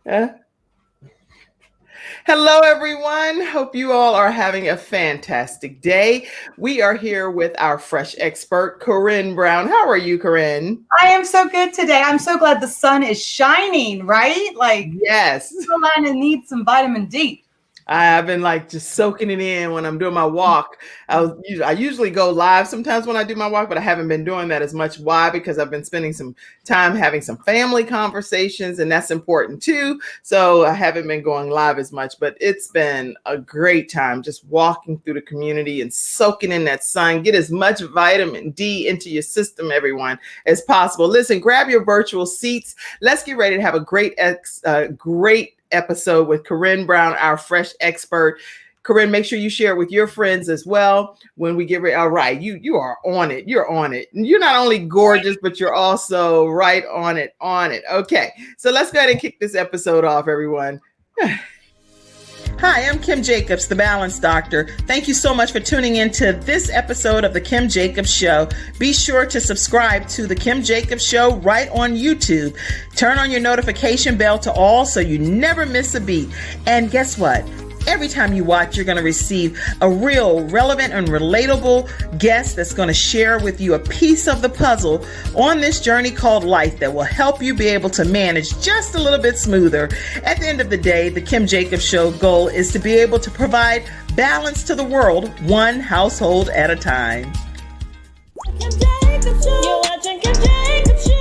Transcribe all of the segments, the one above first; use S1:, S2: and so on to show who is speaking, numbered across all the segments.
S1: Uh, Hello, everyone. Hope you all are having a fantastic day. We are here with our fresh expert, Corinne Brown. How are you, Corinne?
S2: I am so good today. I'm so glad the sun is shining, right? Like,
S1: Yes.
S2: Carolina needs some vitamin D.
S1: I've been like just soaking it in when I'm doing my walk. I usually go live sometimes when I do my walk, but I haven't been doing that as much. Why? Because I've been spending some time having some family conversations, and that's important too. So I haven't been going live as much, but it's been a great time just walking through the community and soaking in that sun. Get as much vitamin D into your system, everyone, as possible. Listen, grab your virtual seats. Let's get ready to have a great episode with Corinne Brown, our fresh expert. Corinne, make sure you share it with your friends as well when we get ready. All right, you are on it. You're on it. You're not only gorgeous, but you're also right on it. Okay, so let's go ahead and kick this episode off, everyone. Hi, I'm Kim Jacobs, the Balance Doctor. Thank you so much for tuning in to this episode of The Kim Jacobs Show. Be sure to subscribe to The Kim Jacobs Show right on YouTube. Turn on your notification bell to all so you never miss a beat. And guess what? Every time you watch, you're going to receive a real relevant and relatable guest that's going to share with you a piece of the puzzle on this journey called life that will help you be able to manage just a little bit smoother. At the end of the day, the Kim Jacobs Show goal is to be able to provide balance to the world, one household at a time.
S3: Kim Jacobs Show. You're watching Kim Jacobs Show.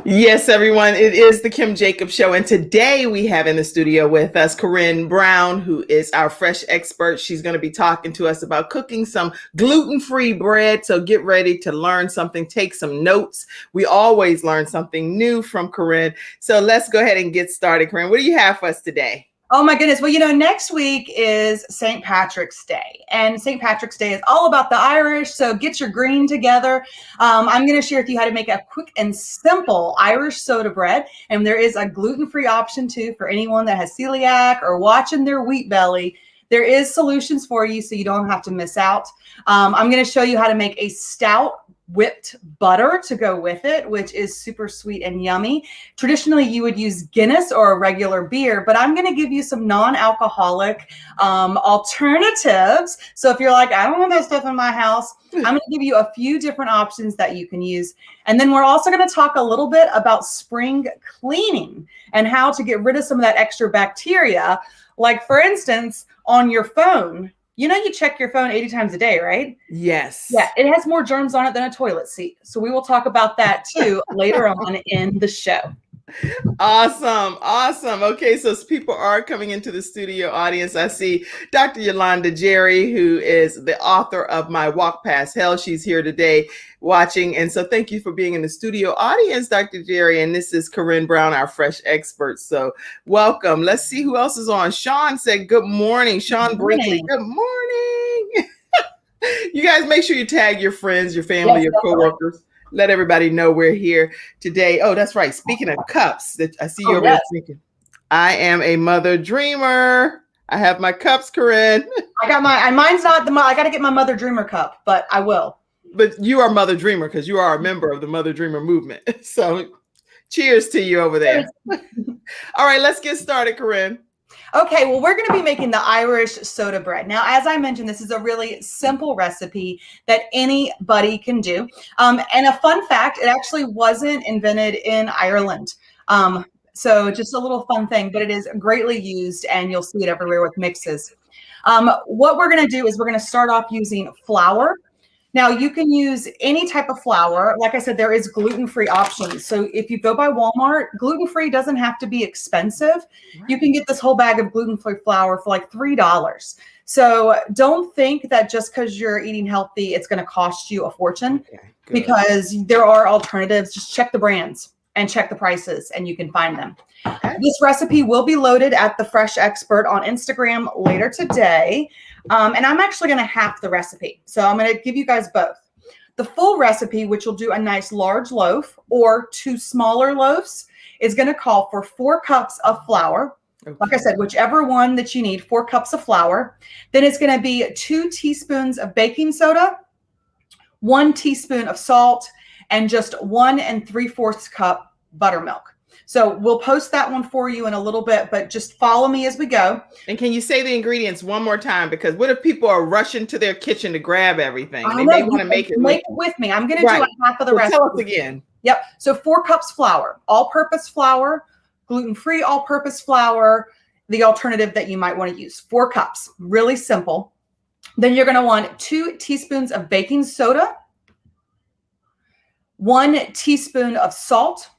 S1: Yes, everyone, it is the Kim Jacobs Show. And today we have in the studio with us Corinne Brown, who is our fresh expert. She's going to be talking to us about cooking some gluten-free bread. So get ready to learn something, take some notes. We always learn something new from Corinne. So let's go ahead and get started. Corinne, what do you have for us today?
S2: Oh my goodness. Well, next week is St. Patrick's Day, and St. Patrick's Day is all about the Irish. So get your green together. I'm going to share with you how to make a quick and simple Irish soda bread. And there is a gluten-free option too for anyone that has celiac or watching their wheat belly. There is solutions for you so you don't have to miss out. I'm going to show you how to make a stout whipped butter to go with it, which is super sweet and yummy. Traditionally, you would use Guinness or a regular beer, but I'm going to give you some non-alcoholic alternatives. So if you're like, I don't want that stuff in my house, I'm going to give you a few different options that you can use. And then we're also going to talk a little bit about spring cleaning and how to get rid of some of that extra bacteria. Like, for instance, on your phone. You check your phone 80 times a day, right?
S1: Yes.
S2: Yeah, it has more germs on it than a toilet seat. So we will talk about that too later on in the show.
S1: Awesome. Okay, so people are coming into the studio audience. I see Dr. Yolanda Jerry, who is the author of My Walk Past Hell. She's here today watching. And so thank you for being in the studio audience, Dr. Jerry. And this is Corinne Brown, our fresh expert. So welcome. Let's see who else is on. Sean said, good morning. Sean Brinkley, good morning. You guys make sure you tag your friends, your family, your coworkers. Right. Let everybody know we're here today. Oh, that's right. Speaking of cups, I see you over there thinking, I am a mother dreamer. I have my cups, Corinne.
S2: I got mine's not I got to get my mother dreamer cup, but I will.
S1: But you are mother dreamer because you are a member of the mother dreamer movement. So cheers to you over there. All right, let's get started, Corinne.
S2: Okay, well, we're going to be making the Irish soda bread. Now, as I mentioned, this is a really simple recipe that anybody can do. And a fun fact, it actually wasn't invented in Ireland. So just a little fun thing, but it is greatly used and you'll see it everywhere with mixes. What we're going to do is we're going to start off using flour. Now, you can use any type of flour. Like I said, there is gluten-free options. So if you go by Walmart, gluten-free doesn't have to be expensive. Right. You can get this whole bag of gluten-free flour for like $3. So don't think that just because you're eating healthy, it's going to cost you a fortune, because there are alternatives. Just check the brands and check the prices and you can find them. Okay. This recipe will be loaded at The Fresh Expert on Instagram later today. And I'm actually going to half the recipe. So I'm going to give you guys both. The full recipe, which will do a nice large loaf or 2 smaller loaves, is going to call for 4 cups of flour, Like I said, whichever one that you need, 4 cups of flour. Then it's going to be 2 teaspoons of baking soda, 1 teaspoon of salt, and just 1 3/4 cup buttermilk. So we'll post that one for you in a little bit, but just follow me as we go.
S1: And can you say the ingredients one more time? Because what if people are rushing to their kitchen to grab everything? They may want to make it
S2: with me. I'm going to do a half of the recipe.
S1: Tell us again.
S2: Yep. So 4 cups flour, all-purpose flour, gluten-free all-purpose flour, the alternative that you might want to use. 4 cups, really simple. Then you're going to want 2 teaspoons of baking soda, 1 teaspoon of salt,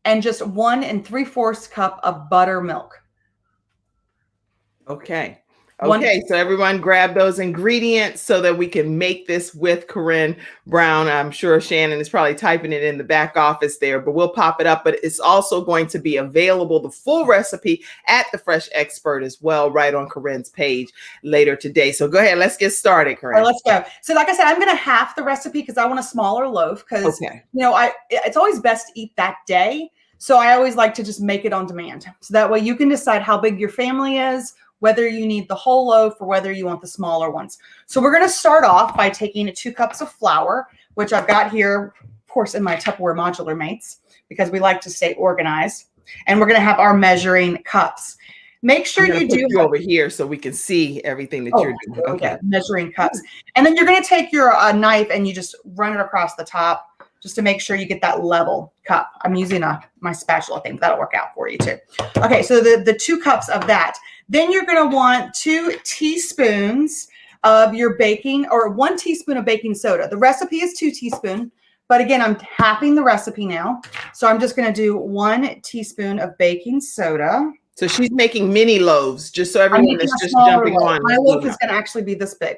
S2: and just 1 3/4 cup of buttermilk.
S1: Okay. Okay, so everyone grab those ingredients so that we can make this with Corinne Brown. I'm sure Shannon is probably typing it in the back office there, but we'll pop it up. But it's also going to be available, the full recipe, at The Fresh Expert as well, right on Corinne's page later today. So go ahead, let's get started, Corinne.
S2: All right, let's go. So like I said, I'm going to half the recipe because I want a smaller loaf because, it's always best to eat that day. So I always like to just make it on demand. So that way you can decide how big your family is, whether you need the whole loaf or whether you want the smaller ones. So we're going to start off by taking 2 cups of flour, which I've got here, of course, in my Tupperware modular mates, because we like to stay organized. And we're going to have our measuring cups. Make sure you do
S1: over here so we can see everything that you're doing. Okay.
S2: Measuring cups. And then you're going to take your knife and you just run it across the top just to make sure you get that level cup. I'm using my spatula thing. That'll work out for you too. Okay, so the 2 cups of that. Then you're going to want 2 teaspoons of your baking, or 1 teaspoon of baking soda. The recipe is 2 teaspoons, but again, I'm halving the recipe now. So I'm just going to do 1 teaspoon of baking soda.
S1: So she's making mini loaves, just so everyone is just jumping on.
S2: My loaf is going to actually be this big.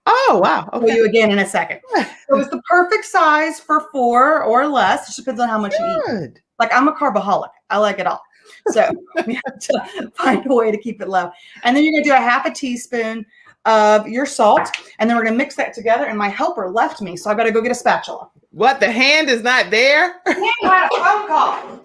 S1: Oh, wow.
S2: I'll show you again in a second. So it's the perfect size for 4 or less. It just depends on how much you eat. Like, I'm a carboholic. I like it all. So we have to find a way to keep it low. And then you're going to do a 1/2 teaspoon of your salt. And then we're going to mix that together. And my helper left me, so I've got to go get a spatula.
S1: What? The hand is not there?
S2: The hand had a phone call.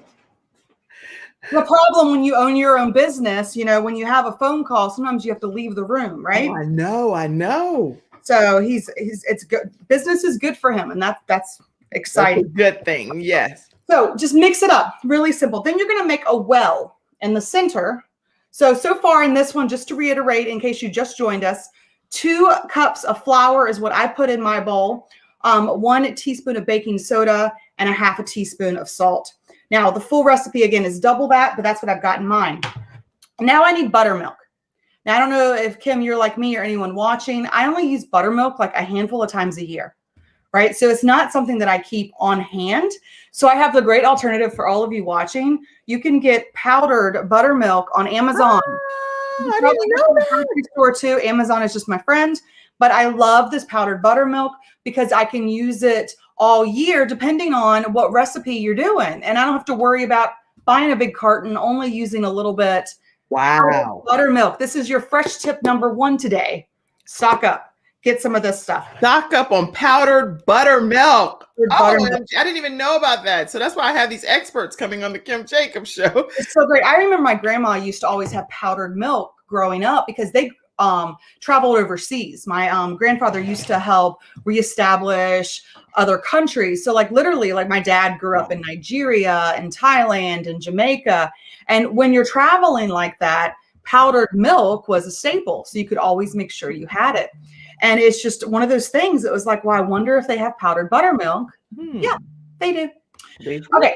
S2: The problem when you own your own business, when you have a phone call, sometimes you have to leave the room, right?
S1: Oh, I know.
S2: So it's good. Business is good for him, and that's exciting.
S1: That's a good thing, yes.
S2: So just mix it up, really simple. Then you're going to make a well in the center. So far in this one, just to reiterate, in case you just joined us, 2 cups of flour is what I put in my bowl. 1 teaspoon of baking soda and a 1/2 teaspoon of salt. Now the full recipe again is double that, but that's what I've got in mind. Now I need buttermilk. Now, I don't know if, Kim, you're like me or anyone watching. I only use buttermilk like a handful of times a year, right? So it's not something that I keep on hand. So I have the great alternative for all of you watching. You can get powdered buttermilk on Amazon.
S1: I didn't know that.
S2: Grocery store too. Amazon is just my friend. But I love this powdered buttermilk because I can use it all year depending on what recipe you're doing. And I don't have to worry about buying a big carton, only using a little bit.
S1: Wow.
S2: Buttermilk. This is your fresh tip number 1 today. Stock up. Get some of this stuff.
S1: Stock up on powdered buttermilk.
S2: Buttermilk.
S1: I didn't even know about that. So that's why I have these experts coming on the Kim Jacobs show.
S2: It's so great. I remember my grandma used to always have powdered milk growing up because they traveled overseas. My grandfather used to help reestablish other countries. So literally, my dad grew up in Nigeria and Thailand and Jamaica. And when you're traveling like that, powdered milk was a staple. So you could always make sure you had it. And it's just one of those things. It was like, well, I wonder if they have powdered buttermilk. Yeah, they do. Okay,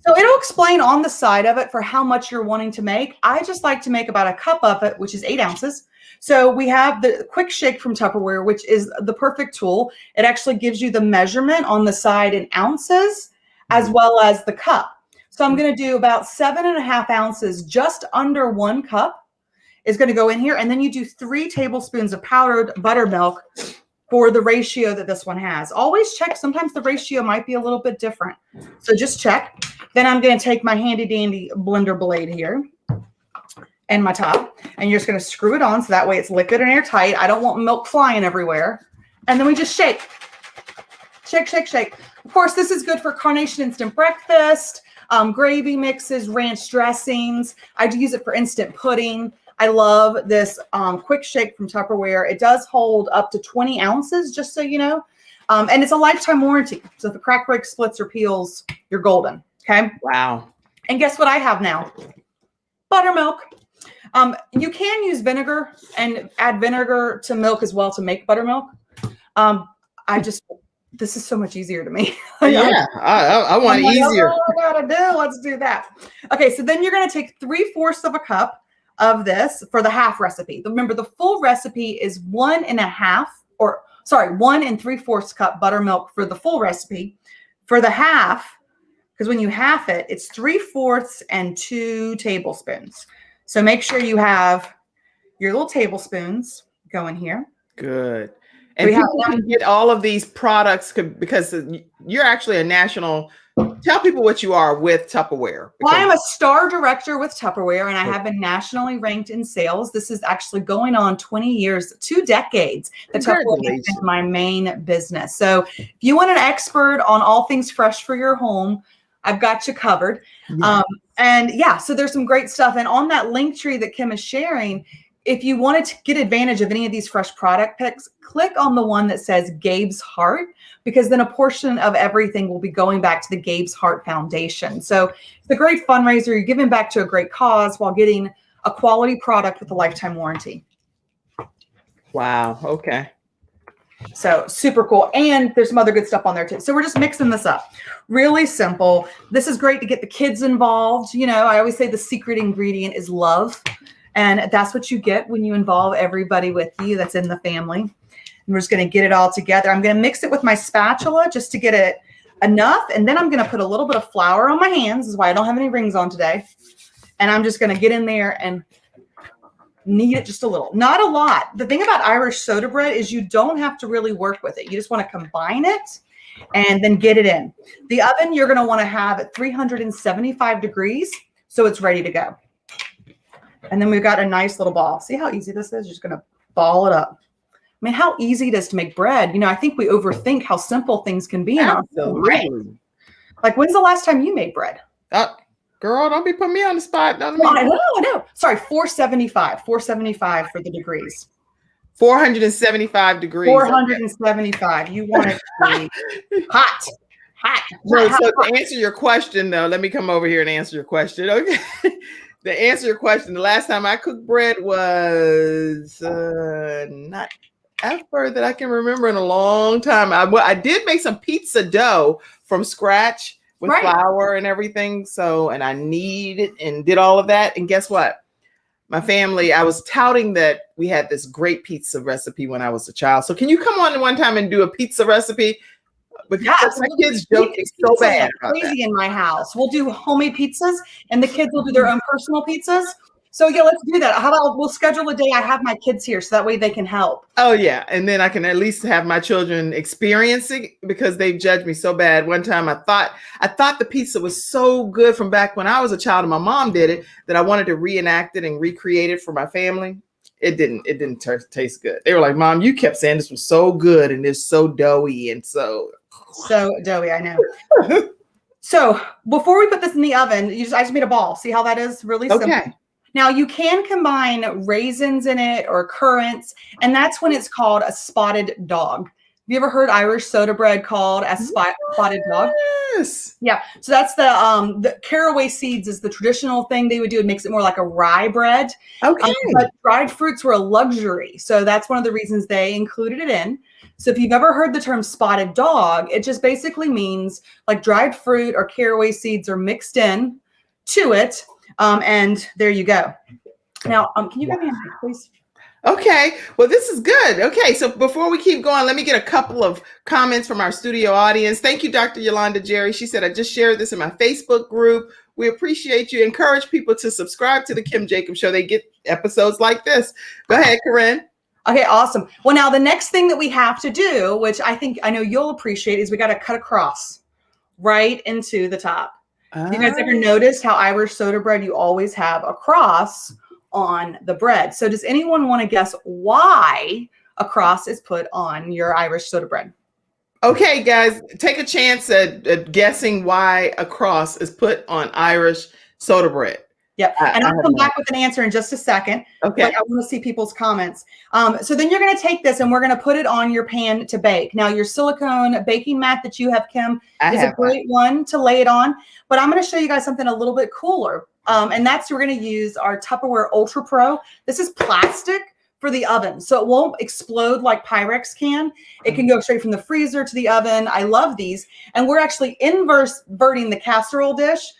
S2: so it'll explain on the side of it for how much you're wanting to make. I just like to make about a cup of it, which is 8 ounces. So we have the quick shake from Tupperware, which is the perfect tool. It actually gives you the measurement on the side in ounces as well as the cup. So I'm going to do about 7.5 ounces, just under 1 cup is going to go in here. And then you do 3 tablespoons of powdered buttermilk for the ratio that this one has. Always check. Sometimes the ratio might be a little bit different. So just check. Then I'm going to take my handy dandy blender blade here and my top, and you're just going to screw it on. So that way it's liquid and airtight. I don't want milk flying everywhere. And then we just shake. Shake, shake, shake. Of course, this is good for Carnation Instant Breakfast. gravy mixes, ranch dressings. I use it for instant pudding. I love this quick shake from Tupperware. It does hold up to 20 ounces, just so you know. And it's a lifetime warranty. So if the crack breaks, splits, or peels, you're golden. Okay.
S1: Wow.
S2: And guess what I have now? Buttermilk. You can use vinegar and add vinegar to milk as well to make buttermilk. This is so much easier to me.
S1: Yeah, I want it easier.
S2: Oh, I gotta do. Let's do that. Okay, so then you're gonna take 3/4 of a cup of this for the half recipe. Remember, the full recipe is 1 3/4 cup buttermilk for the full recipe. For the half, because when you half it, it's 3/4 and 2 tablespoons. So make sure you have your little tablespoons going here.
S1: Good. And people can get all of these products because you're actually a national. Tell people what you are with Tupperware.
S2: Well, I am a star director with Tupperware, and I have been nationally ranked in sales. This is actually going on 20 years, 2 decades. The Tupperware is my main business. So if you want an expert on all things fresh for your home, I've got you covered. Yeah. And yeah, so there's some great stuff. And on that link tree that Kim is sharing, if you wanted to get advantage of any of these fresh product picks, click on the one that says Gabes Heart, because then a portion of everything will be going back to the Gabes Heart Foundation. So it's a great fundraiser. You're giving back to a great cause while getting a quality product with a lifetime warranty.
S1: Wow. Okay.
S2: So super cool. And there's some other good stuff on there too. So we're just mixing this up. Really simple. This is great to get the kids involved. You know, I always say the secret ingredient is love. And that's what you get when you involve everybody with you that's in the family. And we're just going to get it all together. I'm going to mix it with my spatula just to get it enough. And then I'm going to put a little bit of flour on my hands. This is why I don't have any rings on today. And I'm just going to get in there and knead it just a little. Not a lot. The thing about Irish soda bread is you don't have to really work with it. You just want to combine it and then get it in. The oven you're going to want to have at 375 degrees so it's ready to go. And then we've got a nice little ball. See how easy this is? You're just going to ball it up. I mean, how easy it is to make bread. You know, I think we overthink how simple things can be.
S1: Absolutely.
S2: Like, when's the last time you made bread?
S1: Girl, don't be putting me on the spot.
S2: I know. Sorry, 475. 475 for the degrees.
S1: 475 degrees.
S2: 475. You want it to be hot.
S1: So to answer your question, though, let me come over here and answer your question. Okay. To answer your question, the last time I cooked bread was not ever that I can remember in a long time. I did make some pizza dough from scratch with flour and everything. So, and I kneaded and did all of that. And guess what? My family, I was touting that we had this great pizza recipe when I was a child. So can you come on one time and do a pizza recipe? Because my kids joke so bad about
S2: crazy
S1: that.
S2: In my house. We'll do homemade pizzas and the kids will do their own personal pizzas. So yeah, let's do that. How about we'll schedule a day I have my kids here so that way they can help.
S1: Oh yeah. And then I can at least have my children experience it because they've judged me so bad. One time I thought the pizza was so good from back when I was a child and my mom did it that I wanted to reenact it and recreate it for my family. It didn't taste good. They were like, Mom, you kept saying this was so good and it's so doughy and so
S2: doughy, I know. So before we put this in the oven, I just made a ball. See how that is? Really simple. Okay. Now you can combine raisins in it or currants, and that's when it's called a spotted dog. Have you ever heard Irish soda bread called a spotted dog?
S1: Yes.
S2: Yeah. So that's the caraway seeds is the traditional thing they would do. It makes it more like a rye bread.
S1: Okay.
S2: But dried fruits were a luxury. So that's one of the reasons they included it in. So if you've ever heard the term spotted dog, it just basically means like dried fruit or caraway seeds are mixed in to it. And there you go. Now, can you grab me a mic, please?
S1: Okay. Well, this is good. Okay. So before we keep going, let me get a couple of comments from our studio audience. Thank you, Dr. Yolanda Jerry. She said, I just shared this in my Facebook group. We appreciate you. Encourage people to subscribe to the Kim Jacobs Show. They get episodes like this. Go ahead, Corinne.
S2: Okay, awesome. Well, now the next thing that we have to do, which I know you'll appreciate, is we got to cut across right into the top. Have you guys ever noticed how Irish soda bread, you always have a cross on the bread? So does anyone want to guess why a cross is put on your Irish soda bread?
S1: Okay, guys, take a chance at guessing why a cross is put on Irish soda bread.
S2: Yep. And
S1: I
S2: I'll
S1: have
S2: come
S1: no-
S2: back with an answer in just a second.
S1: Okay.
S2: But I want to see people's comments. So then you're going to take this and we're going to put it on your pan to bake. Now, your silicone baking mat that you have, Kim, is a great one to lay it on. But I'm going to show you guys something a little bit cooler. And that's we're going to use our Tupperware Ultra Pro. This is plastic for the oven, so it won't explode like Pyrex can. It can go straight from the freezer to the oven. I love these. And we're actually inverting the casserole dish.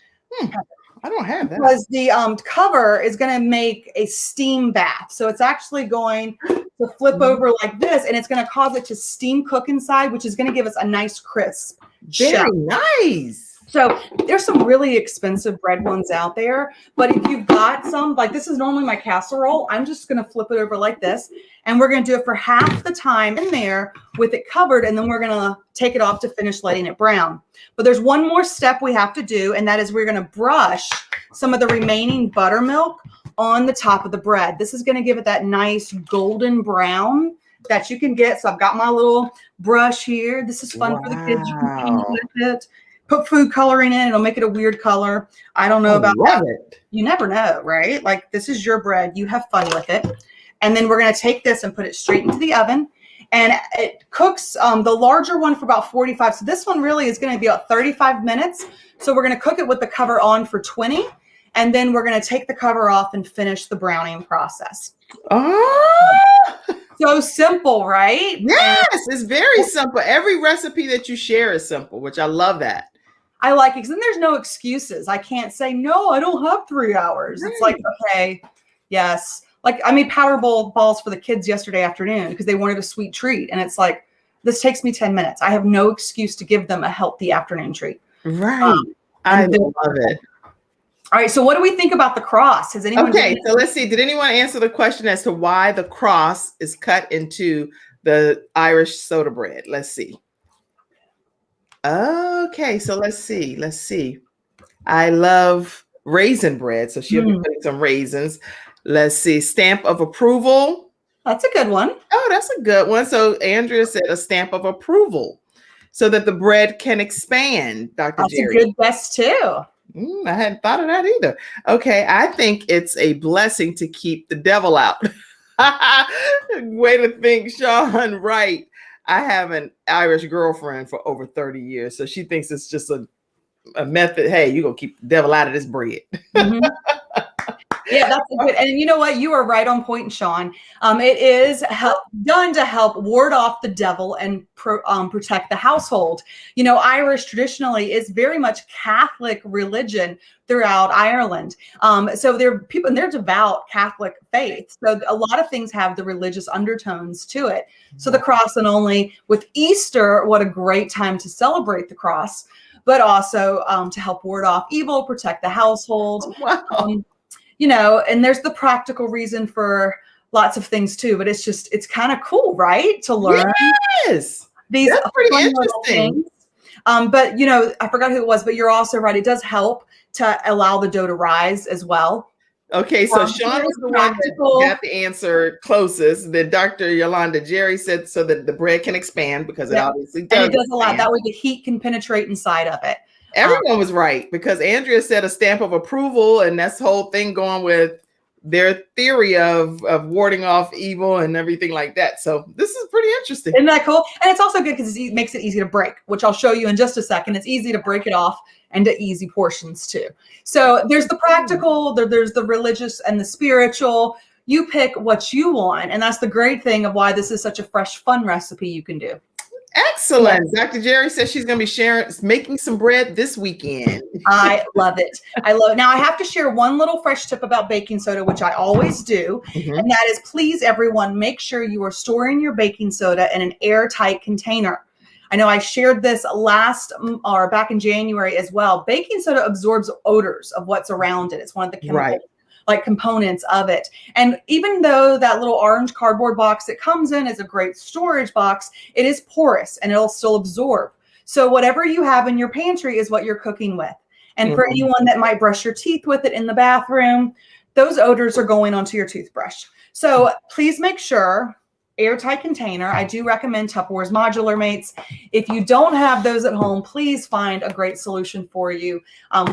S1: I don't have that.
S2: Because the cover is going to make a steam bath. So it's actually going to flip over like this, and it's going to cause it to steam cook inside, which is going to give us a nice crisp
S1: Very
S2: shell.
S1: nice.
S2: So there's some really expensive bread ones out there, but if you've got some, like this is normally my casserole, I'm just going to flip it over like this, and we're going to do it for half the time in there with it covered, and then we're going to take it off to finish letting it brown. But there's one more step we have to do, and that is we're going to brush some of the remaining buttermilk on the top of the bread. This is going to give it that nice golden brown that you can get. So I've got my little brush here. This is fun for the kids. You can paint with it. Put food coloring in. It'll make it a weird color. I don't know about that. You never know, right? Like this is your bread. You have fun with it. And then we're going to take this and put it straight into the oven. And it cooks the larger one for about 45. So this one really is going to be about 35 minutes. So we're going to cook it with the cover on for 20. And then we're going to take the cover off and finish the browning process.
S1: Oh,
S2: so simple, right?
S1: Yes, it's very simple. Every recipe that you share is simple, which I love that.
S2: I like it because then there's no excuses. I can't say, no, I don't have 3 hours. It's like, okay, yes. Like I made Powerball balls for the kids yesterday afternoon because they wanted a sweet treat. And it's like, this takes me 10 minutes. I have no excuse to give them a healthy afternoon treat.
S1: Right. I love it.
S2: All right. So what do we think about the cross? Has anyone?
S1: Okay. So let's see. Did anyone answer the question as to why the cross is cut into the Irish soda bread? Let's see. Okay. So let's see. Let's see. I love raisin bread. So she'll be putting some raisins. Let's see. Stamp of approval.
S2: That's a good one.
S1: Oh, that's a good one. So Andrea said a stamp of approval so that the bread can expand, Dr.
S2: That's
S1: Jerry.
S2: a good guess too.
S1: I hadn't thought of that either. Okay, I think it's a blessing to keep the devil out. Way to think, Sean. Right. I have an Irish girlfriend for over 30 years, so she thinks it's just a method. Hey, you're going to keep the devil out of this bread.
S2: Yeah, that's a good. And you know what? You are right on point, Sean. It is done to help ward off the devil and protect the household. You know, Irish traditionally is very much Catholic religion throughout Ireland. So they're people and they're devout Catholic faith. So a lot of things have the religious undertones to it. So the cross, and only with Easter, what a great time to celebrate the cross, but also to help ward off evil, protect the household.
S1: Wow.
S2: You know, and there's the practical reason for lots of things too, but it's kind of cool, right? To learn
S1: Yes.
S2: these
S1: That's pretty
S2: fun little
S1: interesting.
S2: things. But you know, I forgot who it was, but you're also right. It does help to allow the dough to rise as well.
S1: Okay, so Sean was the one that got the answer closest. Then Dr. Yolanda Jerry said so that the bread can expand because it obviously does.
S2: And it does allow that way the heat can penetrate inside of it.
S1: Everyone was right because Andrea said a stamp of approval, and that's the whole thing going with their theory of warding off evil and everything like that. So this is pretty interesting.
S2: Isn't that cool? And it's also good because it makes it easy to break, which I'll show you in just a second. It's easy to break it off into easy portions too. So there's the practical, there's the religious and the spiritual. You pick what you want. And that's the great thing of why this is such a fresh, fun recipe you can do.
S1: Excellent. Dr. Jerry says she's going to be making some bread this weekend.
S2: I love it. I love it. Now I have to share one little fresh tip about baking soda, which I always do. And that is, please, everyone, make sure you are storing your baking soda in an airtight container. I know I shared this back in January as well. Baking soda absorbs odors of what's around it. It's one of the chemical components of it. And even though that little orange cardboard box it comes in is a great storage box, it is porous and it'll still absorb. So whatever you have in your pantry is what you're cooking with. And for anyone that might brush your teeth with it in the bathroom, those odors are going onto your toothbrush. So please make sure airtight container. I do recommend Tupperware's Modular Mates. If you don't have those at home, please find a great solution for you.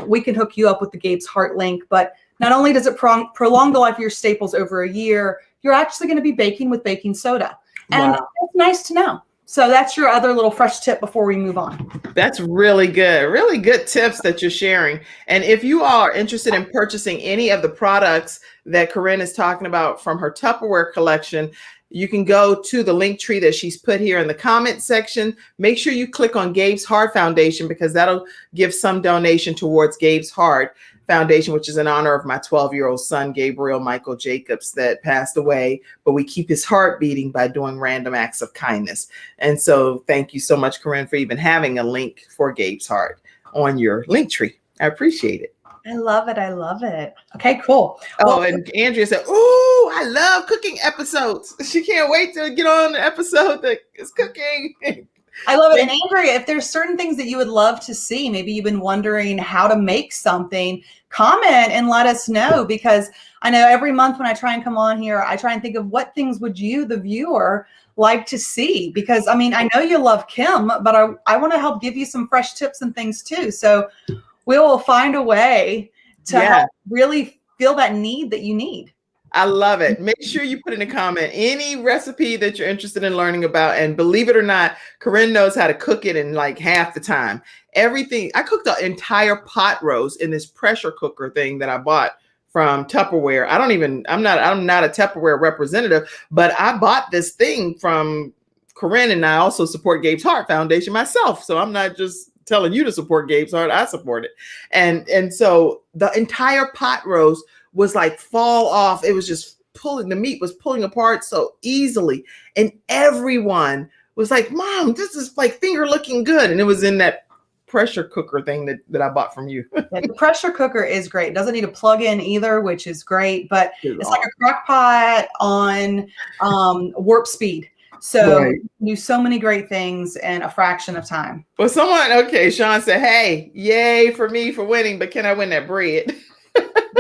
S2: We can hook you up with the Gabes Heart link, but not only does it prolong the life of your staples over a year, you're actually going to be baking with baking soda. And
S1: Wow.
S2: it's nice to know. So that's your other little fresh tip before we move on.
S1: That's really good. Really good tips that you're sharing. And if you all are interested in purchasing any of the products that Corinne is talking about from her Tupperware collection, you can go to the link tree that she's put here in the comment section. Make sure you click on Gabes Heart Foundation, because that'll give some donation towards Gabes Heart Foundation, which is in honor of my 12-year-old son, Gabriel Michael Jacobs, that passed away. But we keep his heart beating by doing random acts of kindness. And so thank you so much, Corinne, for even having a link for Gabes Heart on your link tree. I appreciate it.
S2: I love it. I love it. Okay, cool.
S1: Oh, and Andrea said, "Ooh, I love cooking episodes." She can't wait to get on the episode that is cooking.
S2: I love it. And Andrea, if there's certain things that you would love to see, maybe you've been wondering how to make something, comment and let us know, because I know every month when I try and come on here, I try and think of what things would you, the viewer, like to see, because I mean, I know you love Kim, but I want to help give you some fresh tips and things too. So we will find a way to help really feel that need that you need.
S1: I love it. Make sure you put in a comment any recipe that you're interested in learning about. And believe it or not, Corinne knows how to cook it in like half the time. Everything. I cooked an entire pot roast in this pressure cooker thing that I bought from Tupperware. I'm not a Tupperware representative, but I bought this thing from Corinne, and I also support Gabes Heart Foundation myself. So I'm not just telling you to support Gabes Heart. I support it. And so the entire pot roast was like fall off. It was just pulling, the meat was pulling apart so easily. And everyone was like, "Mom, this is like finger looking good." And it was in that pressure cooker thing that I bought from you.
S2: Yeah, the pressure cooker is great. It doesn't need a plug-in either, which is great, but it's like a crock pot on warp speed. So you can do so many great things in a fraction of time.
S1: Well, Sean said, "Hey, yay for me for winning, but can I win that bread?"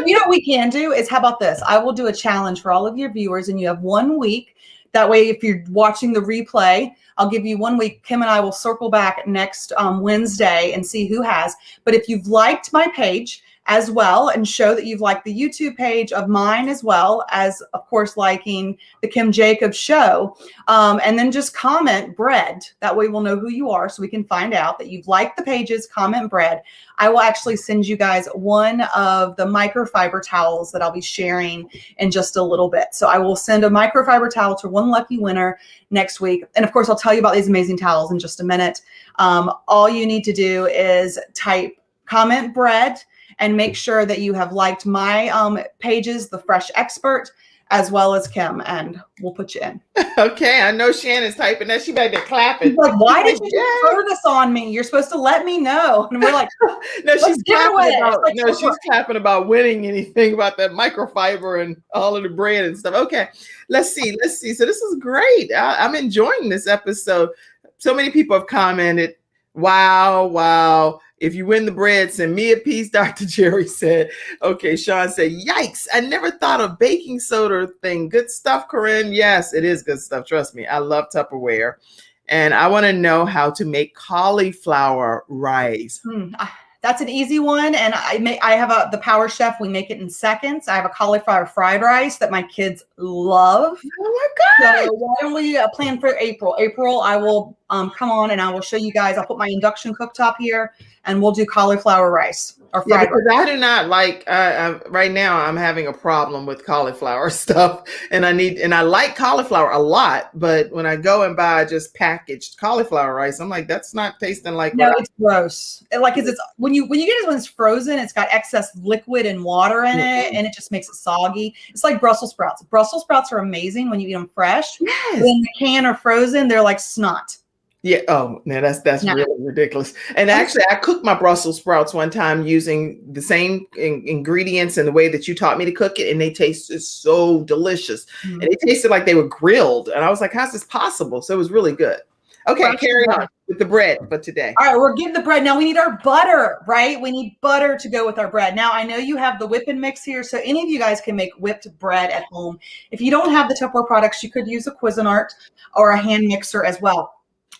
S2: You know what we can do is, how about this? I will do a challenge for all of your viewers, and you have 1 week. That way, if you're watching the replay, I'll give you 1 week. Kim and I will circle back next Wednesday and see who has. But if you've liked my page as well, and show that you've liked the YouTube page of mine, as well as, of course, liking the Kim Jacobs Show, and then just comment bread. That way we'll know who you are, so we can find out that you've liked the pages. Comment bread. I will actually send you guys one of the microfiber towels that I'll be sharing in just a little bit. So I will send a microfiber towel to one lucky winner next week. And of course, I'll tell you about these amazing towels in just a minute. All you need to do is type comment bread and make sure that you have liked my pages, The Fresh Expert, as well as Kim, and we'll put you in.
S1: Okay, I know Shannon's typing that. She back there clapping.
S2: She's like, "Why did you throw this on me? You're supposed to let me know." And we're like,
S1: no, she's clapping about,
S2: like,
S1: she's clapping about winning anything about that microfiber and all of the bread and stuff. Okay, let's see. So this is great. I'm enjoying this episode. So many people have commented, wow. If you win the bread, send me a piece, Dr. Jerry said. Okay, Sean said, "Yikes, I never thought of baking soda thing." Good stuff, Corinne. Yes, it is good stuff. Trust me. I love Tupperware. And I want to know how to make cauliflower rice.
S2: That's an easy one. And I have the Power Chef. We make it in seconds. I have a cauliflower fried rice that my kids love.
S1: Oh my God.
S2: So why don't we plan for April? April, I will come on and I will show you guys. I'll put my induction cooktop here and we'll do cauliflower rice or fried rice.
S1: I do not like, right now I'm having a problem with cauliflower stuff, and I like cauliflower a lot, but when I go and buy just packaged cauliflower rice, I'm like, that's not tasting like.
S2: No, it's gross. It's when you get it when it's frozen, it's got excess liquid and water in it, and it just makes it soggy. It's like Brussels sprouts. Brussels sprouts are amazing when you eat them fresh.
S1: Yes.
S2: When the can are frozen, they're like snot.
S1: Yeah. Oh, no, that's really ridiculous. And actually, I cooked my Brussels sprouts one time using the same ingredients and the way that you taught me to cook it, and they tasted so delicious. And it tasted like they were grilled. And I was like, "How's this possible?" So it was really good. Okay, carry on with the bread for today.
S2: All right, we're getting the bread. Now we need our butter, right? We need butter to go with our bread. Now I know you have the whipping mix here, so any of you guys can make whipped bread at home. If you don't have the Tupperware products, you could use a Cuisinart or a hand mixer as well.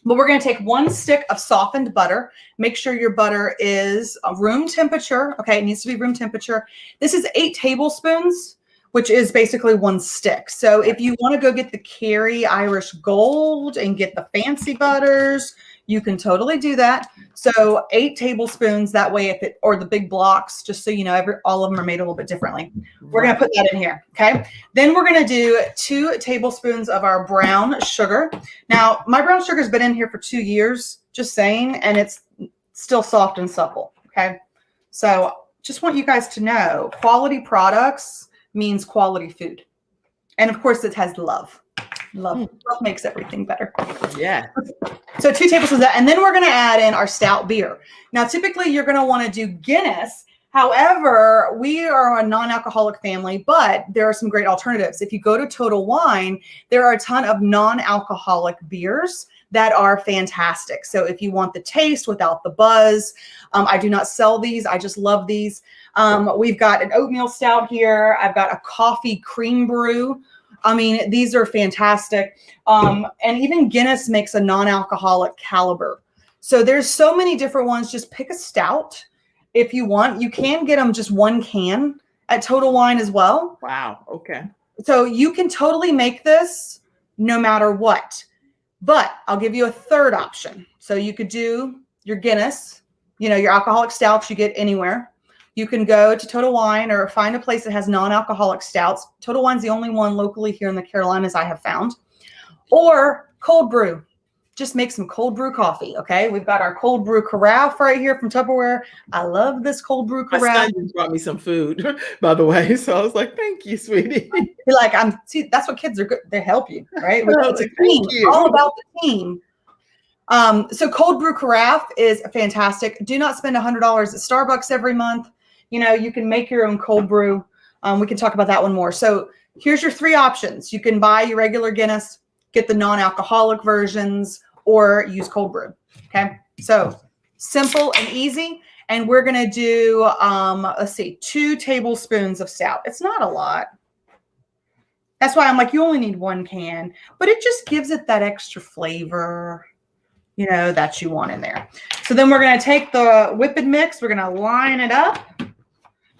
S2: But we're going to take 1 stick of softened butter. Make sure your butter is room temperature. Okay, it needs to be room temperature. This is 8 tablespoons, which is basically 1 stick. So if you want to go get the Kerry Irish Gold and get the fancy butters, you can totally do that. So 8 tablespoons, that way if it, or the big blocks, just so you know, all of them are made a little bit differently. We're going to put that in here, okay? Then we're going to do 2 tablespoons of our brown sugar. Now, my brown sugar has been in here for 2 years, just saying, and it's still soft and supple, okay? So just want you guys to know, quality products means quality food. And of course, it has love. Love makes everything better.
S1: Yeah.
S2: So 2 tablespoons of that. And then we're going to add in our stout beer. Now, typically you're going to want to do Guinness. However, we are a non-alcoholic family, but there are some great alternatives. If you go to Total Wine, there are a ton of non-alcoholic beers that are fantastic. So if you want the taste without the buzz, I do not sell these. I just love these. We've got an oatmeal stout here. I've got a coffee cream brew. I mean, these are fantastic. And even Guinness makes a non-alcoholic caliber. So there's so many different ones. Just pick a stout if you want. You can get them just 1 can at Total Wine as well.
S1: Wow. Okay.
S2: So you can totally make this no matter what. But I'll give you a third option. So you could do your Guinness, you know, your alcoholic stouts you get anywhere. You can go to Total Wine or find a place that has non-alcoholic stouts. Total Wine's the only one locally here in the Carolinas I have found. Or cold brew. Just make some cold brew coffee, okay? We've got our cold brew carafe right here from Tupperware. I love this cold brew carafe.
S1: My son just brought me some food, by the way. So I was like, thank you, sweetie.
S2: You're like, see, that's what kids are good. They help you, right?
S1: It's
S2: a team.
S1: Thank you.
S2: All about the team. So cold brew carafe is fantastic. Do not spend $100 at Starbucks every month. You know, you can make your own cold brew. We can talk about that one more. So here's your 3 options. You can buy your regular Guinness, get the non-alcoholic versions, or use cold brew. Okay. So simple and easy. And we're going to do, let's see, 2 tablespoons of stout. It's not a lot. That's why I'm like, you only need 1 can, but it just gives it that extra flavor, you know, that you want in there. So then we're going to take the whipping mix. We're going to line it up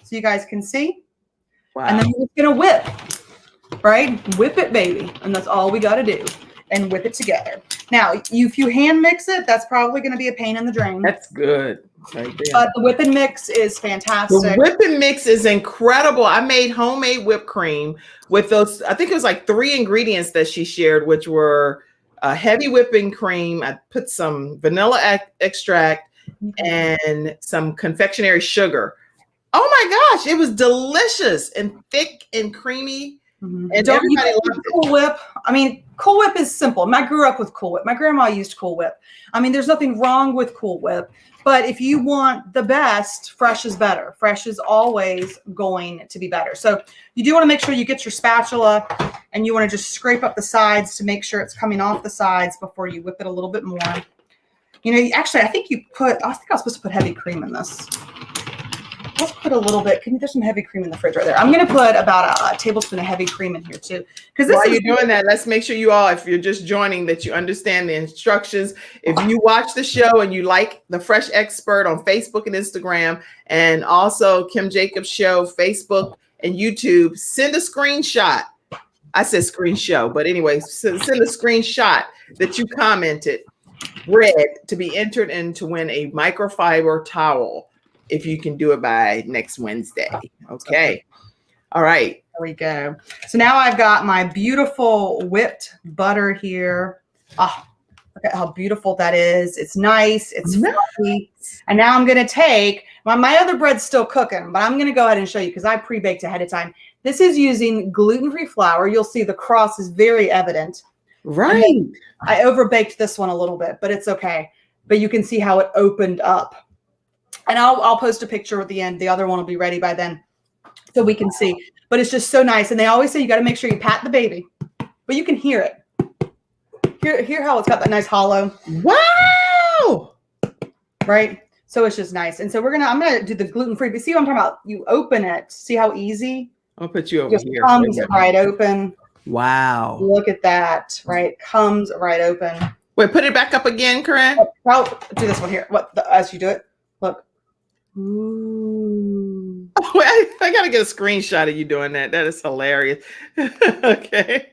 S2: so you guys can see.
S1: Wow.
S2: And then we're just going to whip, right? Whip it, baby. And that's all we got to do. And whip it together. Now, if you hand mix it, that's probably going to be a pain in the drain.
S1: That's good. Right there.
S2: But the whipping mix is fantastic.
S1: The whipping mix is incredible. I made homemade whipped cream with those, I think it was like 3 ingredients that she shared, which were heavy whipping cream. I put some vanilla extract and some confectionery sugar. Oh my gosh, it was delicious and thick and creamy.
S2: Mm-hmm.
S1: And everybody loved it.
S2: Cool Whip. I mean, Cool Whip is simple. I grew up with Cool Whip. My grandma used Cool Whip. I mean, there's nothing wrong with Cool Whip, but if you want the best, fresh is better. Fresh is always going to be better. So you do want to make sure you get your spatula and you want to just scrape up the sides to make sure it's coming off the sides before you whip it a little bit more. You know, actually, I think I was supposed to put heavy cream in this. Let's put a little bit. There's some heavy cream in the fridge right there. I'm going to put about a tablespoon of heavy cream in here too. Because
S1: while you're doing that, let's make sure you all, if you're just joining, that you understand the instructions. If you watch the show and you like the Fresh Expert on Facebook and Instagram, and also Kim Jacobs Show, Facebook and YouTube, send a screenshot. I said screenshot, but anyway, send a screenshot that you commented, read, to be entered in to win a microfiber towel. If you can do it by next Wednesday. Okay. All right.
S2: There we go. So now I've got my beautiful whipped butter here. Oh, look at how beautiful that is. It's nice. It's fluffy. And now I'm going to take, my other bread's still cooking, but I'm going to go ahead and show you because I pre-baked ahead of time. This is using gluten-free flour. You'll see the cross is very evident.
S1: Right.
S2: I overbaked this one a little bit, but it's okay. But you can see how it opened up. And I'll post a picture at the end. The other one will be ready by then so we can see. But it's just so nice. And they always say you got to make sure you pat the baby. But you can hear it. Here how it's got that nice hollow.
S1: Wow.
S2: Right? So it's just nice. And so I'm gonna do the gluten-free. But see what I'm talking about? You open it. See how easy?
S1: I'll put you over
S2: Just
S1: here.
S2: comes right open.
S1: Wow.
S2: Look at that. Right? Comes right open.
S1: Wait, put it back up again, Corinne.
S2: I'll do this one here. As you do it. Look. Ooh.
S1: Wait, I gotta get a screenshot of you doing that. That is hilarious. Okay.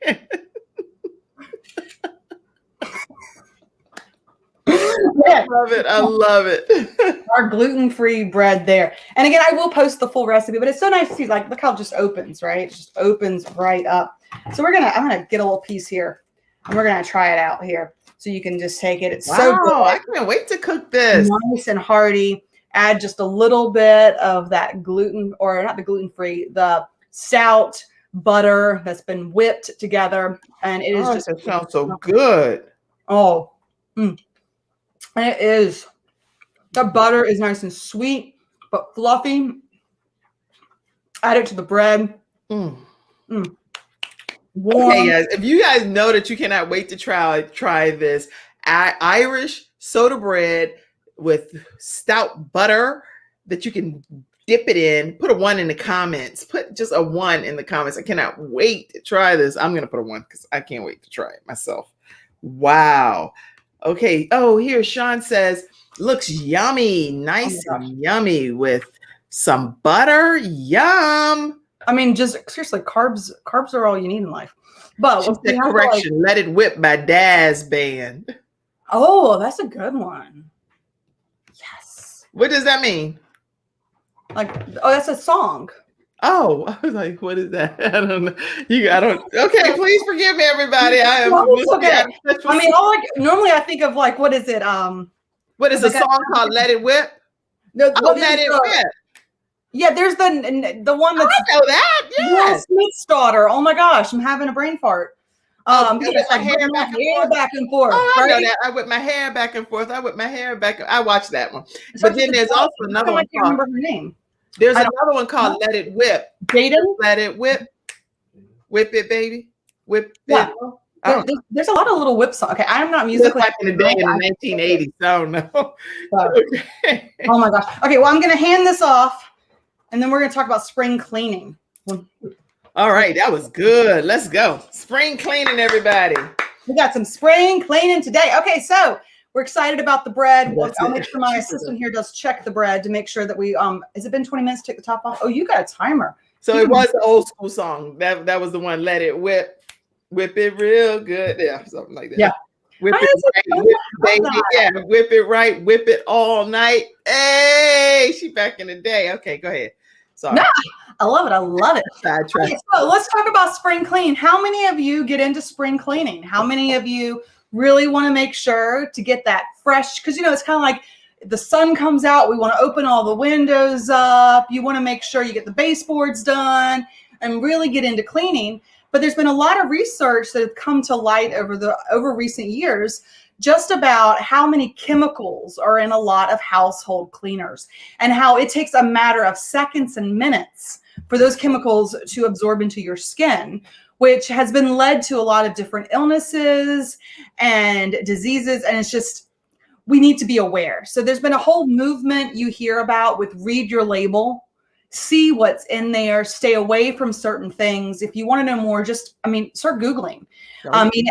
S1: I love it. I love it.
S2: Our gluten-free bread there. And again, I will post the full recipe, but it's so nice to see, like, look how it just opens, right? It just opens right up. So I'm gonna get a little piece here and we're gonna try it out here. So you can just take it. It's so good.
S1: I can't wait to cook this.
S2: Nice and hearty. Add just a little bit of that gluten, or not the gluten-free, the stout butter that's been whipped together. And it is just,
S1: it sounds so good.
S2: oh, and it is. The butter is nice and sweet, but fluffy. Add it to the bread.
S1: Mm.
S2: Warm.
S1: Okay, guys, if you guys know that you cannot wait to try this Irish soda bread with stout butter that you can dip it in, put a 1 in the comments. Put just a 1 in the comments. I cannot wait to try this. I'm going to put a 1 because I can't wait to try it myself. Wow. Okay. Oh, here Sean says, looks yummy. Nice and yummy with some butter. Yum.
S2: I mean, just seriously, carbs are all you need in life. But
S1: She said, correction, Let It Whip by Daz Band.
S2: Oh, that's a good one. Yes.
S1: What does that mean?
S2: Like, oh, that's a song.
S1: Oh, I was like, what is that? I don't know. Okay, please forgive me, everybody. I am.
S2: No, it's okay. I mean, normally I think of, like, what is it?
S1: What is a song called Let It Whip?
S2: Let
S1: It Whip.
S2: Yeah, there's the one that's.
S1: I know that. Yes.
S2: Smith's daughter. Oh my gosh, I'm having a brain fart.
S1: It's like hair
S2: back and forth.
S1: Oh, I
S2: right?
S1: know that. I whip my hair back and forth. I watched that one. But then there's also another one.
S2: I can't remember her name.
S1: There's another one called Let It Whip.
S2: Jaden?
S1: Let It Whip. Whip it, baby. Whip
S2: Yeah.
S1: it.
S2: There's a lot of little whip songs. Okay, I'm not musically.
S1: Back in the day in the 1980s. I don't know.
S2: Okay. Oh my gosh. Okay, well, I'm going to hand this off, and then we're going to talk about spring cleaning.
S1: All right, that was good. Let's go. Spring cleaning, everybody.
S2: We got some spring cleaning today. Okay, so we're excited about the bread. I'll make sure my assistant here does check the bread to make sure that we has it been 20 minutes to take the top off? Oh, you got a timer.
S1: So it was the old school song. That was the one, Let It Whip. Whip it real good. Yeah, something like that.
S2: Yeah.
S1: Whip it right, whip it, baby. Yeah, whip it right, whip it all night. Hey, she back in the day. Okay, go ahead. Sorry.
S2: No, I love it. I love it.
S1: Okay,
S2: so let's talk about spring clean. How many of you get into spring cleaning? How many of you really want to make sure to get that fresh? Because, it's kind of like the sun comes out. We want to open all the windows up. You want to make sure you get the baseboards done and really get into cleaning. But there's been a lot of research that have come to light over recent years just about how many chemicals are in a lot of household cleaners and how it takes a matter of seconds and minutes for those chemicals to absorb into your skin, which has been led to a lot of different illnesses and diseases. And it's just, we need to be aware. So there's been a whole movement you hear about with read your label, see what's in there, stay away from certain things. If you want to know more, start Googling.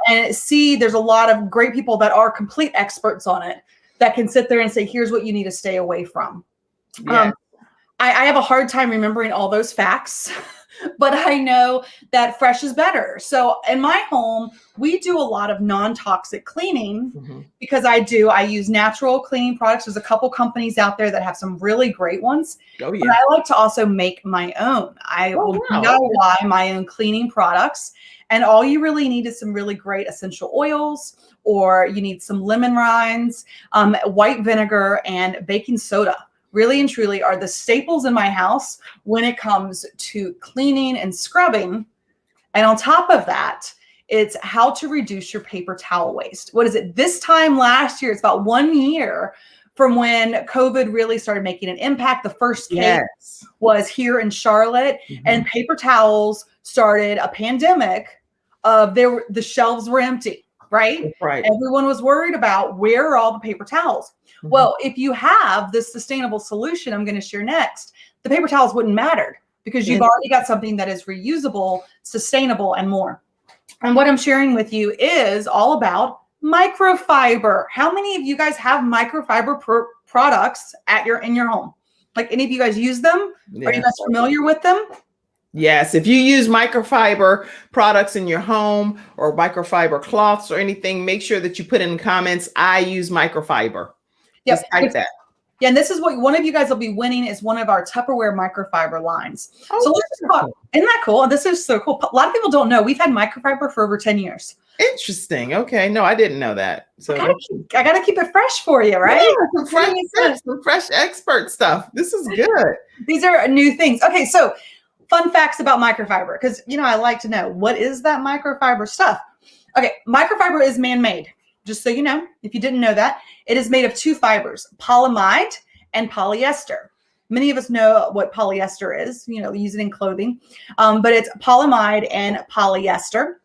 S2: And see, there's a lot of great people that are complete experts on it that can sit there and say, here's what you need to stay away from. Yeah. I have a hard time remembering all those facts, but I know that fresh is better. So in my home, we do a lot of non-toxic cleaning because I use natural cleaning products. There's a couple companies out there that have some really great ones. Oh, yeah. But I like to also make my own. I will DIY my own cleaning products. And all you really need is some really great essential oils, or you need some lemon rinds, white vinegar, and baking soda. Really and truly are the staples in my house when it comes to cleaning and scrubbing. And on top of that, it's how to reduce your paper towel waste. What is it? This time last year, it's about 1 year from when COVID really started making an impact. The first case was here in Charlotte, and paper towels started a pandemic of the shelves were empty. right?
S1: Right.
S2: Everyone was worried about where are all the paper towels. Well, if you have this sustainable solution I'm going to share next, the paper towels wouldn't matter because you've already got something that is reusable, sustainable, and more. And what I'm sharing with you is all about microfiber. How many of you guys have microfiber products in your home? Like, any of you guys use them?
S1: Yeah.
S2: Are you guys familiar with them?
S1: Yes, if you use microfiber products in your home or microfiber cloths or anything, make sure that you put in the comments, I use microfiber.
S2: Yep.
S1: Just type that.
S2: Yeah, and this is what one of you guys will be winning is one of our Tupperware microfiber lines.
S1: Oh,
S2: So let's talk. Isn't that cool? This is so cool. A lot of people don't know we've had microfiber for over 10 years.
S1: Interesting. Okay. No, I didn't know that. So
S2: I gotta keep it fresh for you, right?
S1: Yeah, some fresh expert stuff. This is good.
S2: These are new things. Okay, so fun facts about microfiber, because I like to know, what is that microfiber stuff? Okay, microfiber is man-made. Just so you know, if you didn't know that, it is made of two fibers, polyamide and polyester. Many of us know what polyester is, use it in clothing, but it's polyamide and polyester.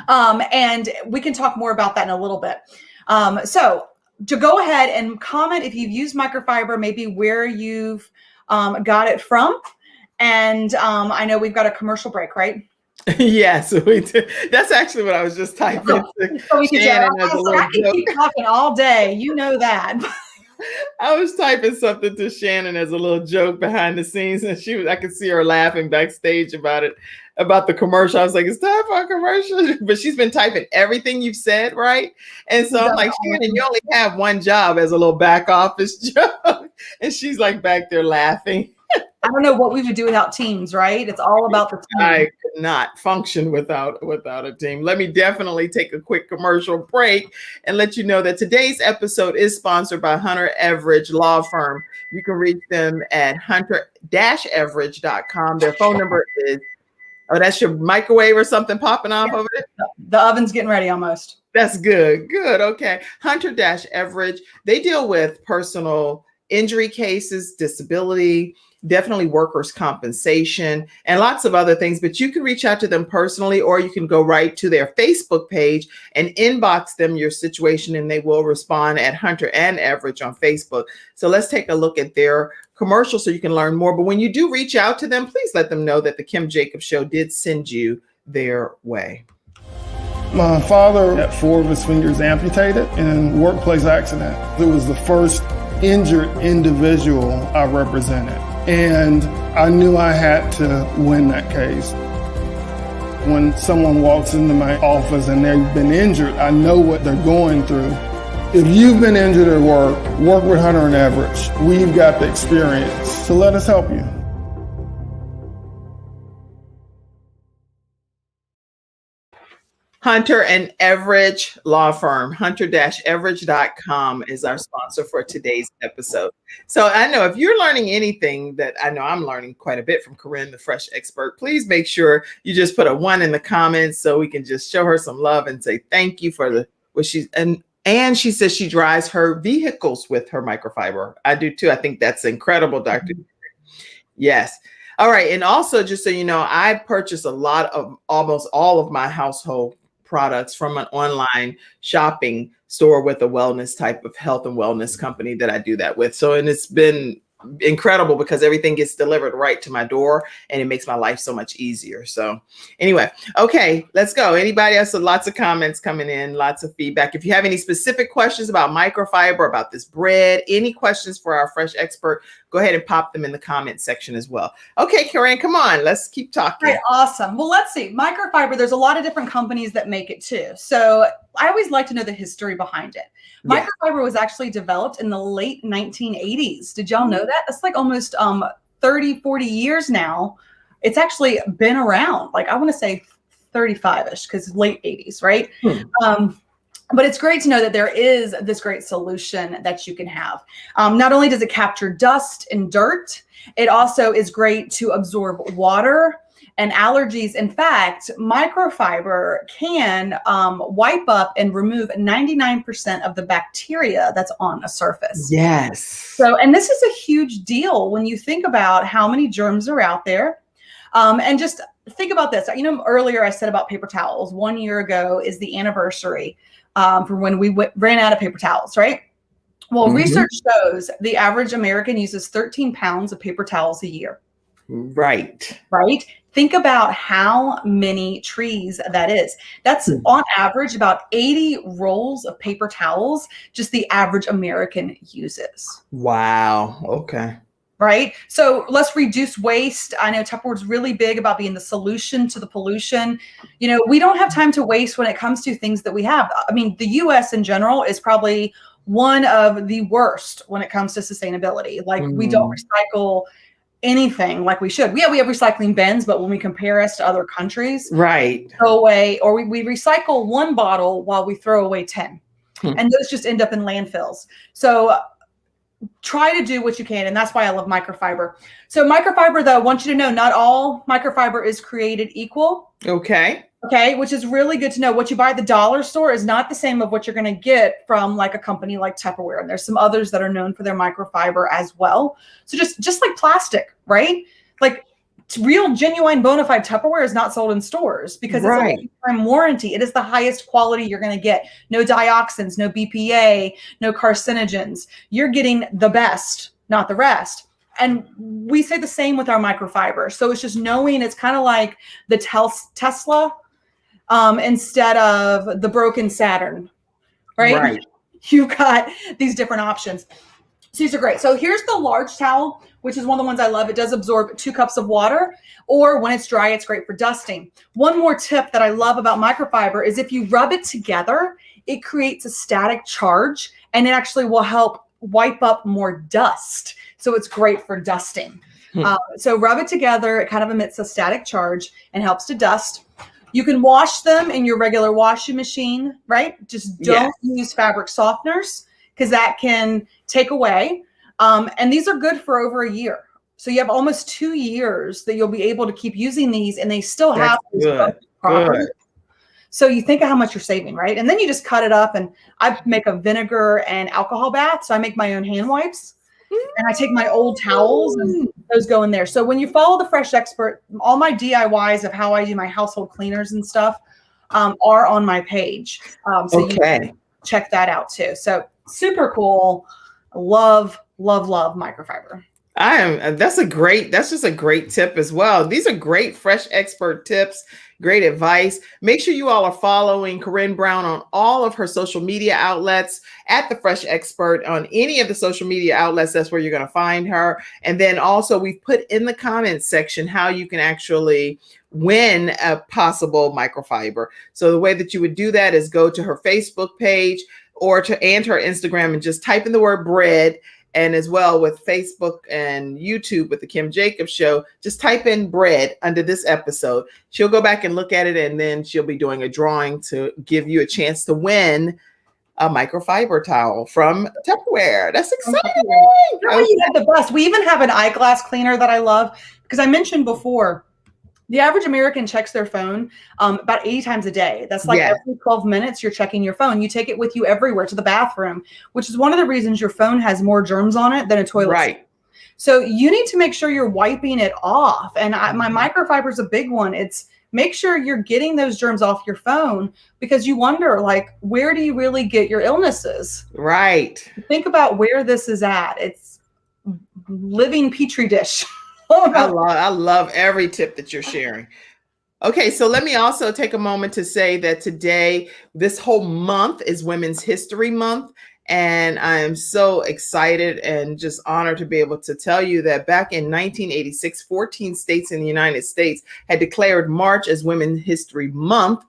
S2: And we can talk more about that in a little bit. So to go ahead and comment if you've used microfiber, maybe where you've got it from. And I know we've got a commercial break, right?
S1: Yes, we do. That's actually what I was just typing.
S2: So we I can keep talking all day. You know that.
S1: I was typing something to Shannon as a little joke behind the scenes, and I could see her laughing backstage about the commercial. I was like, it's time for a commercial. But she's been typing everything you've said, right? And so I'm like, Shannon, you only have one job as a little back office joke. And she's like back there laughing.
S2: I don't know what we would do without teams, right? It's all about the team.
S1: I could not function without a team. Let me definitely take a quick commercial break and let you know that today's episode is sponsored by Hunter Everidge Law Firm. You can reach them at hunter-everidge.com. Their phone number is, that's your microwave or something popping off of it?
S2: The oven's getting ready almost.
S1: That's good. Good. Okay. Hunter-Everidge. They deal with personal injury cases, disability, definitely workers' compensation, and lots of other things. But you can reach out to them personally, or you can go right to their Facebook page and inbox them your situation, and they will respond at Hunter and Everidge on Facebook. So let's take a look at their commercial so you can learn more. But when you do reach out to them, please let them know that the Kim Jacobs Show did send you their way.
S4: My father had 4 of his fingers amputated in a workplace accident. It was the first injured individual I represented. And I knew I had to win that case. When someone walks into my office and they've been injured, I know what they're going through. If you've been injured at work with Hunter and Everidge. We've got the experience, so let us help you.
S1: Hunter and Everidge Law Firm, hunter-everidge.com is our sponsor for today's episode. So I know if you're learning anything that I know I'm learning quite a bit from Corinne, the Fresh Expert, please make sure you just put a 1 in the comments so we can just show her some love and say thank you for what she's, and she says she dries her vehicles with her microfiber. I do too. I think that's incredible, Dr. Yes. All right. And also, just so you know, I purchase a lot of almost all of my household products from an online shopping store with a wellness type of health and wellness company that I do that with. So, and it's been incredible because everything gets delivered right to my door and it makes my life so much easier. So anyway, okay, let's go. Anybody else? So lots of comments coming in, lots of feedback. If you have any specific questions about microfiber, about this bread, any questions for our Fresh Expert, go ahead and pop them in the comment section as well. Okay, Corinne, come on, let's keep talking.
S2: Right, awesome. Well, let's see. Microfiber, there's a lot of different companies that make it too. So I always like to know the history behind it.
S1: Yeah.
S2: Microfiber was actually developed in the late 1980s. Did y'all know that? That's like almost 30, 40 years now. It's actually been around, like I want to say 35-ish because late 80s, right? But it's great to know that there is this great solution that you can have. Not only does it capture dust and dirt, it also is great to absorb water and allergies. In fact, microfiber can wipe up and remove 99% of the bacteria that's on a surface.
S1: Yes.
S2: So, and this is a huge deal when you think about how many germs are out there. And just think about this. You know, earlier I said about paper towels. 1 year ago is the anniversary from when we ran out of paper towels, right? Well, research shows the average American uses 13 pounds of paper towels a year.
S1: Right.
S2: Right? Think about how many trees that is. That's on average about 80 rolls of paper towels, just the average American uses.
S1: Wow. Okay.
S2: Right? So let's reduce waste. I know Tupperware's really big about being the solution to the pollution. You know, we don't have time to waste when it comes to things that we have. I mean, the US in general is probably one of the worst when it comes to sustainability. Like we don't recycle anything like we should. We have recycling bins, but when we compare us to other countries,
S1: Right.
S2: throw away, or we recycle one bottle while we throw away 10. And those just end up in landfills. So try to do what you can. And that's why I love microfiber. So microfiber, though, I want you to know not all microfiber is created equal.
S1: Okay.
S2: Okay, which is really good to know. What you buy at the dollar store is not the same of what you're going to get from like a company like Tupperware. And there's some others that are known for their microfiber as well. So just like plastic, right? Like real, genuine, bona fide Tupperware is not sold in stores because it's a lifetime warranty. It is the highest quality you're going to get. No dioxins, no BPA, no carcinogens. You're getting the best, not the rest. And we say the same with our microfiber. So it's just knowing it's kind of like the Tesla instead of the broken Saturn, right? You've got these different options. So these are great. So here's the large towel, which is one of the ones I love. It does absorb 2 cups of water, or when it's dry, it's great for dusting. One more tip that I love about microfiber is if you rub it together, it creates a static charge, and it actually will help wipe up more dust. So it's great for dusting. So rub it together. It kind of emits a static charge and helps to dust. You can wash them in your regular washing machine, right? Just don't use fabric softeners because that can take away. And these are good for over a year. So you have almost 2 years that you'll be able to keep using these, and they still have this property. So you think of how much you're saving, right? And then you just cut it up, and I make a vinegar and alcohol bath. So I make my own hand wipes, and I take my old towels and those go in there. So when you follow the Fresh Expert, all my DIYs of how I do my household cleaners and stuff are on my page. So you can check that out too. So super cool. Love microfiber.
S1: That's just a great tip as well. These are great Fresh Expert tips, great advice. Make sure you all are following Corinne Brown on all of her social media outlets at the Fresh Expert on any of the social media outlets. That's where you're going to find her. And then also we've put in the comments section how you can actually win a possible microfiber. So the way that you would do that is go to her Facebook page and her Instagram and just type in the word bread. And as well with Facebook and YouTube with the Kim Jacobs Show, just type in bread under this episode. She'll go back and look at it, and then she'll be doing a drawing to give you a chance to win a microfiber towel from Tupperware. That's exciting.
S2: You have the best. We even have an eyeglass cleaner that I love because I mentioned before, the average American checks their phone about 80 times a day. That's like every 12 minutes you're checking your phone. You take it with you everywhere to the bathroom, which is one of the reasons your phone has more germs on it than a toilet.
S1: Right.
S2: So you need to make sure you're wiping it off. And my microfiber is a big one. It's make sure you're getting those germs off your phone because you wonder, like, where do you really get your illnesses?
S1: Right.
S2: Think about where this is at. It's living petri dish.
S1: I love every tip that you're sharing. Okay, so let me also take a moment to say that today, this whole month is Women's History Month. And I am so excited and just honored to be able to tell you that back in 1986, 14 states in the United States had declared March as Women's History Month.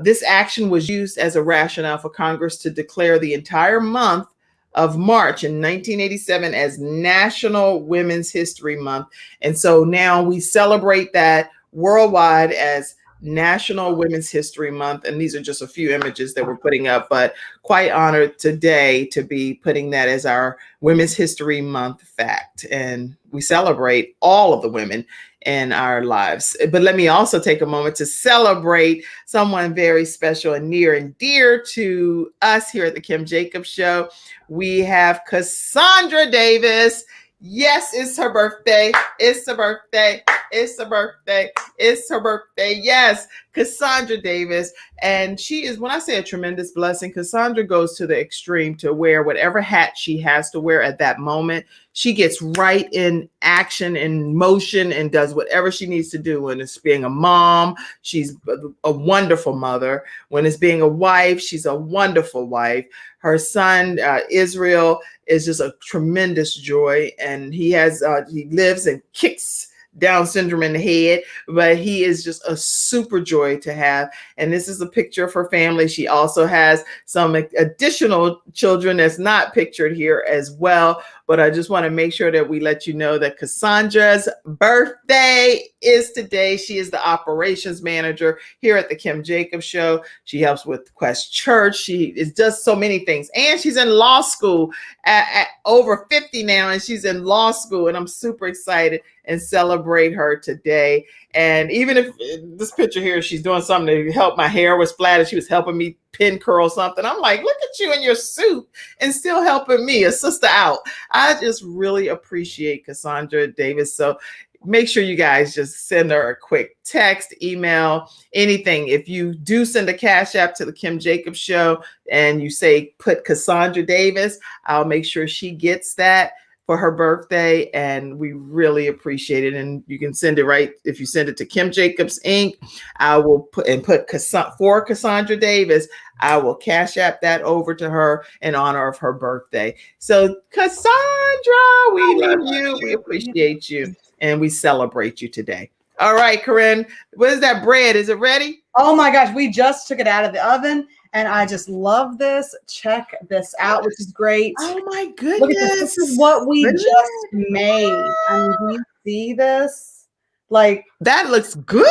S1: This action was used as a rationale for Congress to declare the entire month of March in 1987 as National Women's History Month. And so now we celebrate that worldwide as National Women's History Month. And these are just a few images that we're putting up, but quite honored today to be putting that as our Women's History Month fact. And we celebrate all of the women in our lives. But let me also take a moment to celebrate someone very special and near and dear to us here at the Kim Jacobs Show. We have Cassandra Davis. Yes, it's her birthday. It's her birthday. It's her birthday. It's her birthday. Yes, Cassandra Davis. And she is, when I say a tremendous blessing, Cassandra goes to the extreme to wear whatever hat she has to wear at that moment. She gets right in action and motion and does whatever she needs to do. When it's being a mom, she's a wonderful mother. When it's being a wife, she's a wonderful wife. Her son, Israel, is just a tremendous joy. And he lives and kicks Down syndrome in the head, but he is just a super joy to have. And this is a picture of her family. She also has some additional children that's not pictured here as well. But I just want to make sure that we let you know that Cassandra's birthday is today. She is the operations manager here at the Kim Jacobs Show. She helps with Quest Church. She does so many things. And she's in law school at over 50 now, and she's in law school. And I'm super excited and celebrate her today. And even if this picture here, she's doing something to help, my hair was flat and she was helping me pin curl something. I'm like, look at you in your suit and still helping me, a sister out. I just really appreciate Cassandra Davis. So make sure you guys just send her a quick text, email, anything. If you do send a Cash App to the Kim Jacobs Show and you say, put Cassandra Davis, I'll make sure she gets that for her birthday, and we really appreciate it. And you can send it right. If you send it to Kim Jacobs Inc., I will put for Cassandra Davis, I will Cash App that over to her in honor of her birthday. So Cassandra, we love you. We appreciate you. And we celebrate you today. All right, Corinne, what is that bread? Is it ready?
S2: Oh my gosh, we just took it out of the oven. And I just love this. Check this out, which is great.
S1: Oh my goodness.
S2: Look at this. This is what we just made. I mean, do you see this? Like,
S1: that looks good.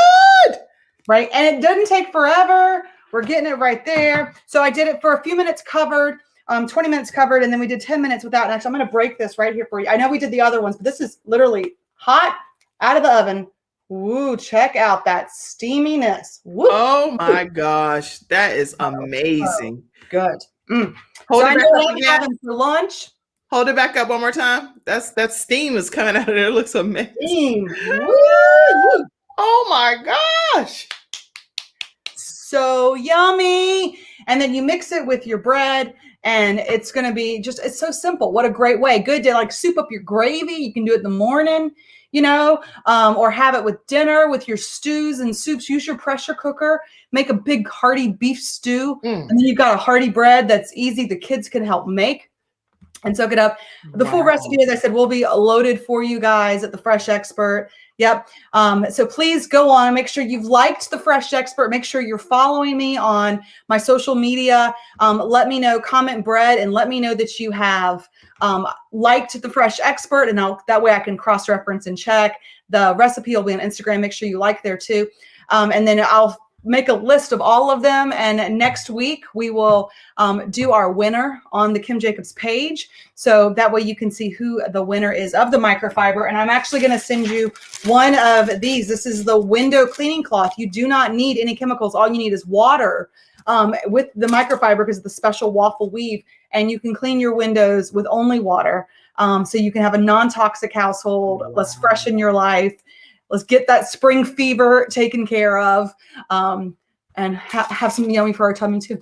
S2: Right. And it doesn't take forever. We're getting it right there. So I did it for a few minutes covered, 20 minutes covered, and then we did 10 minutes without. And actually, I'm going to break this right here for you. I know we did the other ones, but this is literally hot out of the oven. Woo, check out that steaminess. Woo.
S1: Oh my gosh, that is amazing.
S2: Good.
S1: Hold
S2: so
S1: it
S2: I
S1: back
S2: know
S1: up
S2: what I'm
S1: again.
S2: having for lunch.
S1: Hold it back up one more time. That steam is coming out of there. It looks amazing.
S2: Steam.
S1: Woo. Oh my gosh.
S2: So yummy. And then you mix it with your bread and it's going to be just, it's so simple. What a great way. Good to like soup up your gravy. You can do it in the morning, you know, or have it with dinner with your stews and soups. Use your pressure cooker, make a big hearty beef stew. And then you've got a hearty bread that's easy. The kids can help make and soak it up. The full recipe, as I said, will be loaded for you guys at the Fresh Expert. Yep. So please go on and make sure you've liked the Fresh Expert. Make sure you're following me on my social media. Let me know, comment bread, and let me know that you have liked the Fresh Expert, and that way I can cross-reference and check. The recipe will be on Instagram. Make sure you like there too. And then I'll make a list of all of them. And next week we will do our winner on the Kim Jacobs page. So that way you can see who the winner is of the microfiber. And I'm actually going to send you one of these. This is the window cleaning cloth. You do not need any chemicals. All you need is water with the microfiber because of the special waffle weave. And you can clean your windows with only water. So you can have a non-toxic household. Let's freshen your life. Let's get that spring fever taken care of, and have some yummy for our tummy too.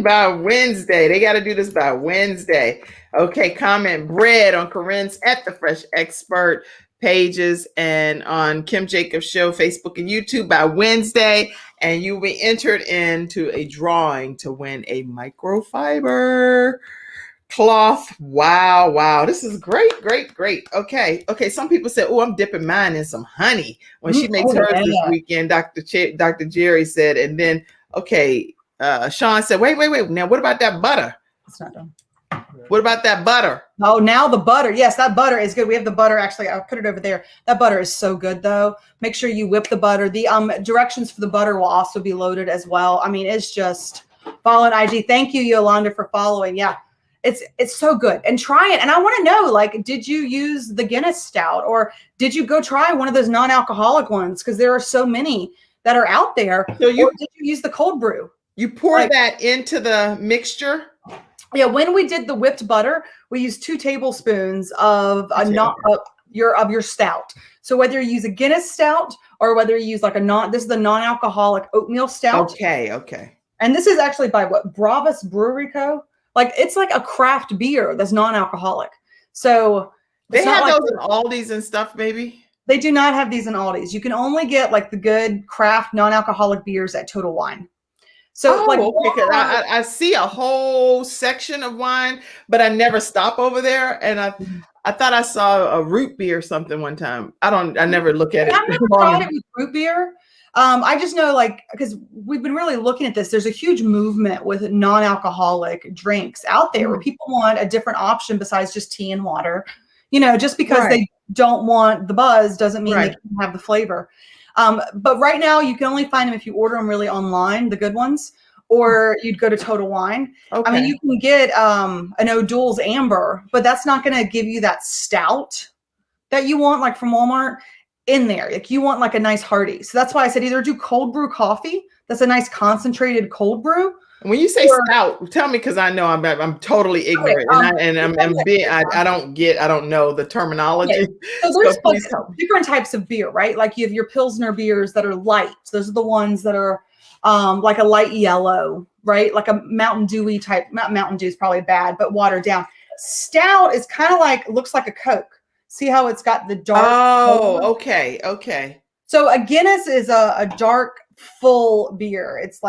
S1: By Wednesday. They got to do this by Wednesday. Okay, comment bread on Corinne's at the Fresh Expert pages and on Kim Jacobs Show, Facebook and YouTube by Wednesday. And you'll be entered into a drawing to win a microfiber cloth. Wow. This is great. Okay. Some people said, oh, I'm dipping mine in some honey when she makes hers this weekend. Dr. Jerry said, and then, Sean said, wait. Now, what about that butter?
S2: It's not done.
S1: What about that butter?
S2: Oh, now the butter. Yes, that butter is good. We have the butter. Actually, I'll put it over there. That butter is so good, though. Make sure you whip the butter. The directions for the butter will also be loaded as well. I mean, it's just follow on IG. Thank you, Yolanda, for following. Yeah. It's so good, and try it. And I want to know, like, did you use the Guinness Stout, or did you go try one of those non-alcoholic ones? Because there are so many that are out there. So or did you use the cold brew?
S1: You pour that into the mixture.
S2: Yeah, when we did the whipped butter, we used 2 tablespoons of your stout. So whether you use a Guinness stout or whether you use like this is the non-alcoholic oatmeal stout.
S1: Okay.
S2: And this is actually by Bravus Brewery Co. Like it's like a craft beer that's non-alcoholic. So
S1: They
S2: it's not
S1: have
S2: like
S1: those in Aldi's and stuff, maybe?
S2: they do not have these in Aldi's. You can only get like the good craft non-alcoholic beers at Total Wine. So
S1: Okay. 'Cause I see a whole section of wine, but I never stop over there. And I thought I saw a root beer or something one time. I never look at it.
S2: I've never tried it with root beer. I just know, like, because we've been really looking at this, there's a huge movement with non-alcoholic drinks out there where people want a different option besides just tea and water. Just because they don't want the buzz doesn't mean they can have the flavor. But right now you can only find them if you order them really online, the good ones, or you'd go to Total Wine.
S1: Okay.
S2: I mean, you can get an O'Doul's Amber, but that's not going to give you that stout that you want, like from Walmart, in there. Like you want like a nice hearty. So that's why I said either do cold brew coffee. That's a nice concentrated cold brew.
S1: When you say stout, tell me, because I know I'm totally ignorant, and I don't know the terminology.
S2: Yeah. So there's like different types of beer, right? Like you have your Pilsner beers that are light. Those are the ones that are like a light yellow, right? Like a Mountain Dewy type. Mountain Dew is probably bad, but watered down. Stout is kind of like, looks like a Coke. See how it's got the dark.
S1: Oh, okay.
S2: So a Guinness is a dark, full beer. It's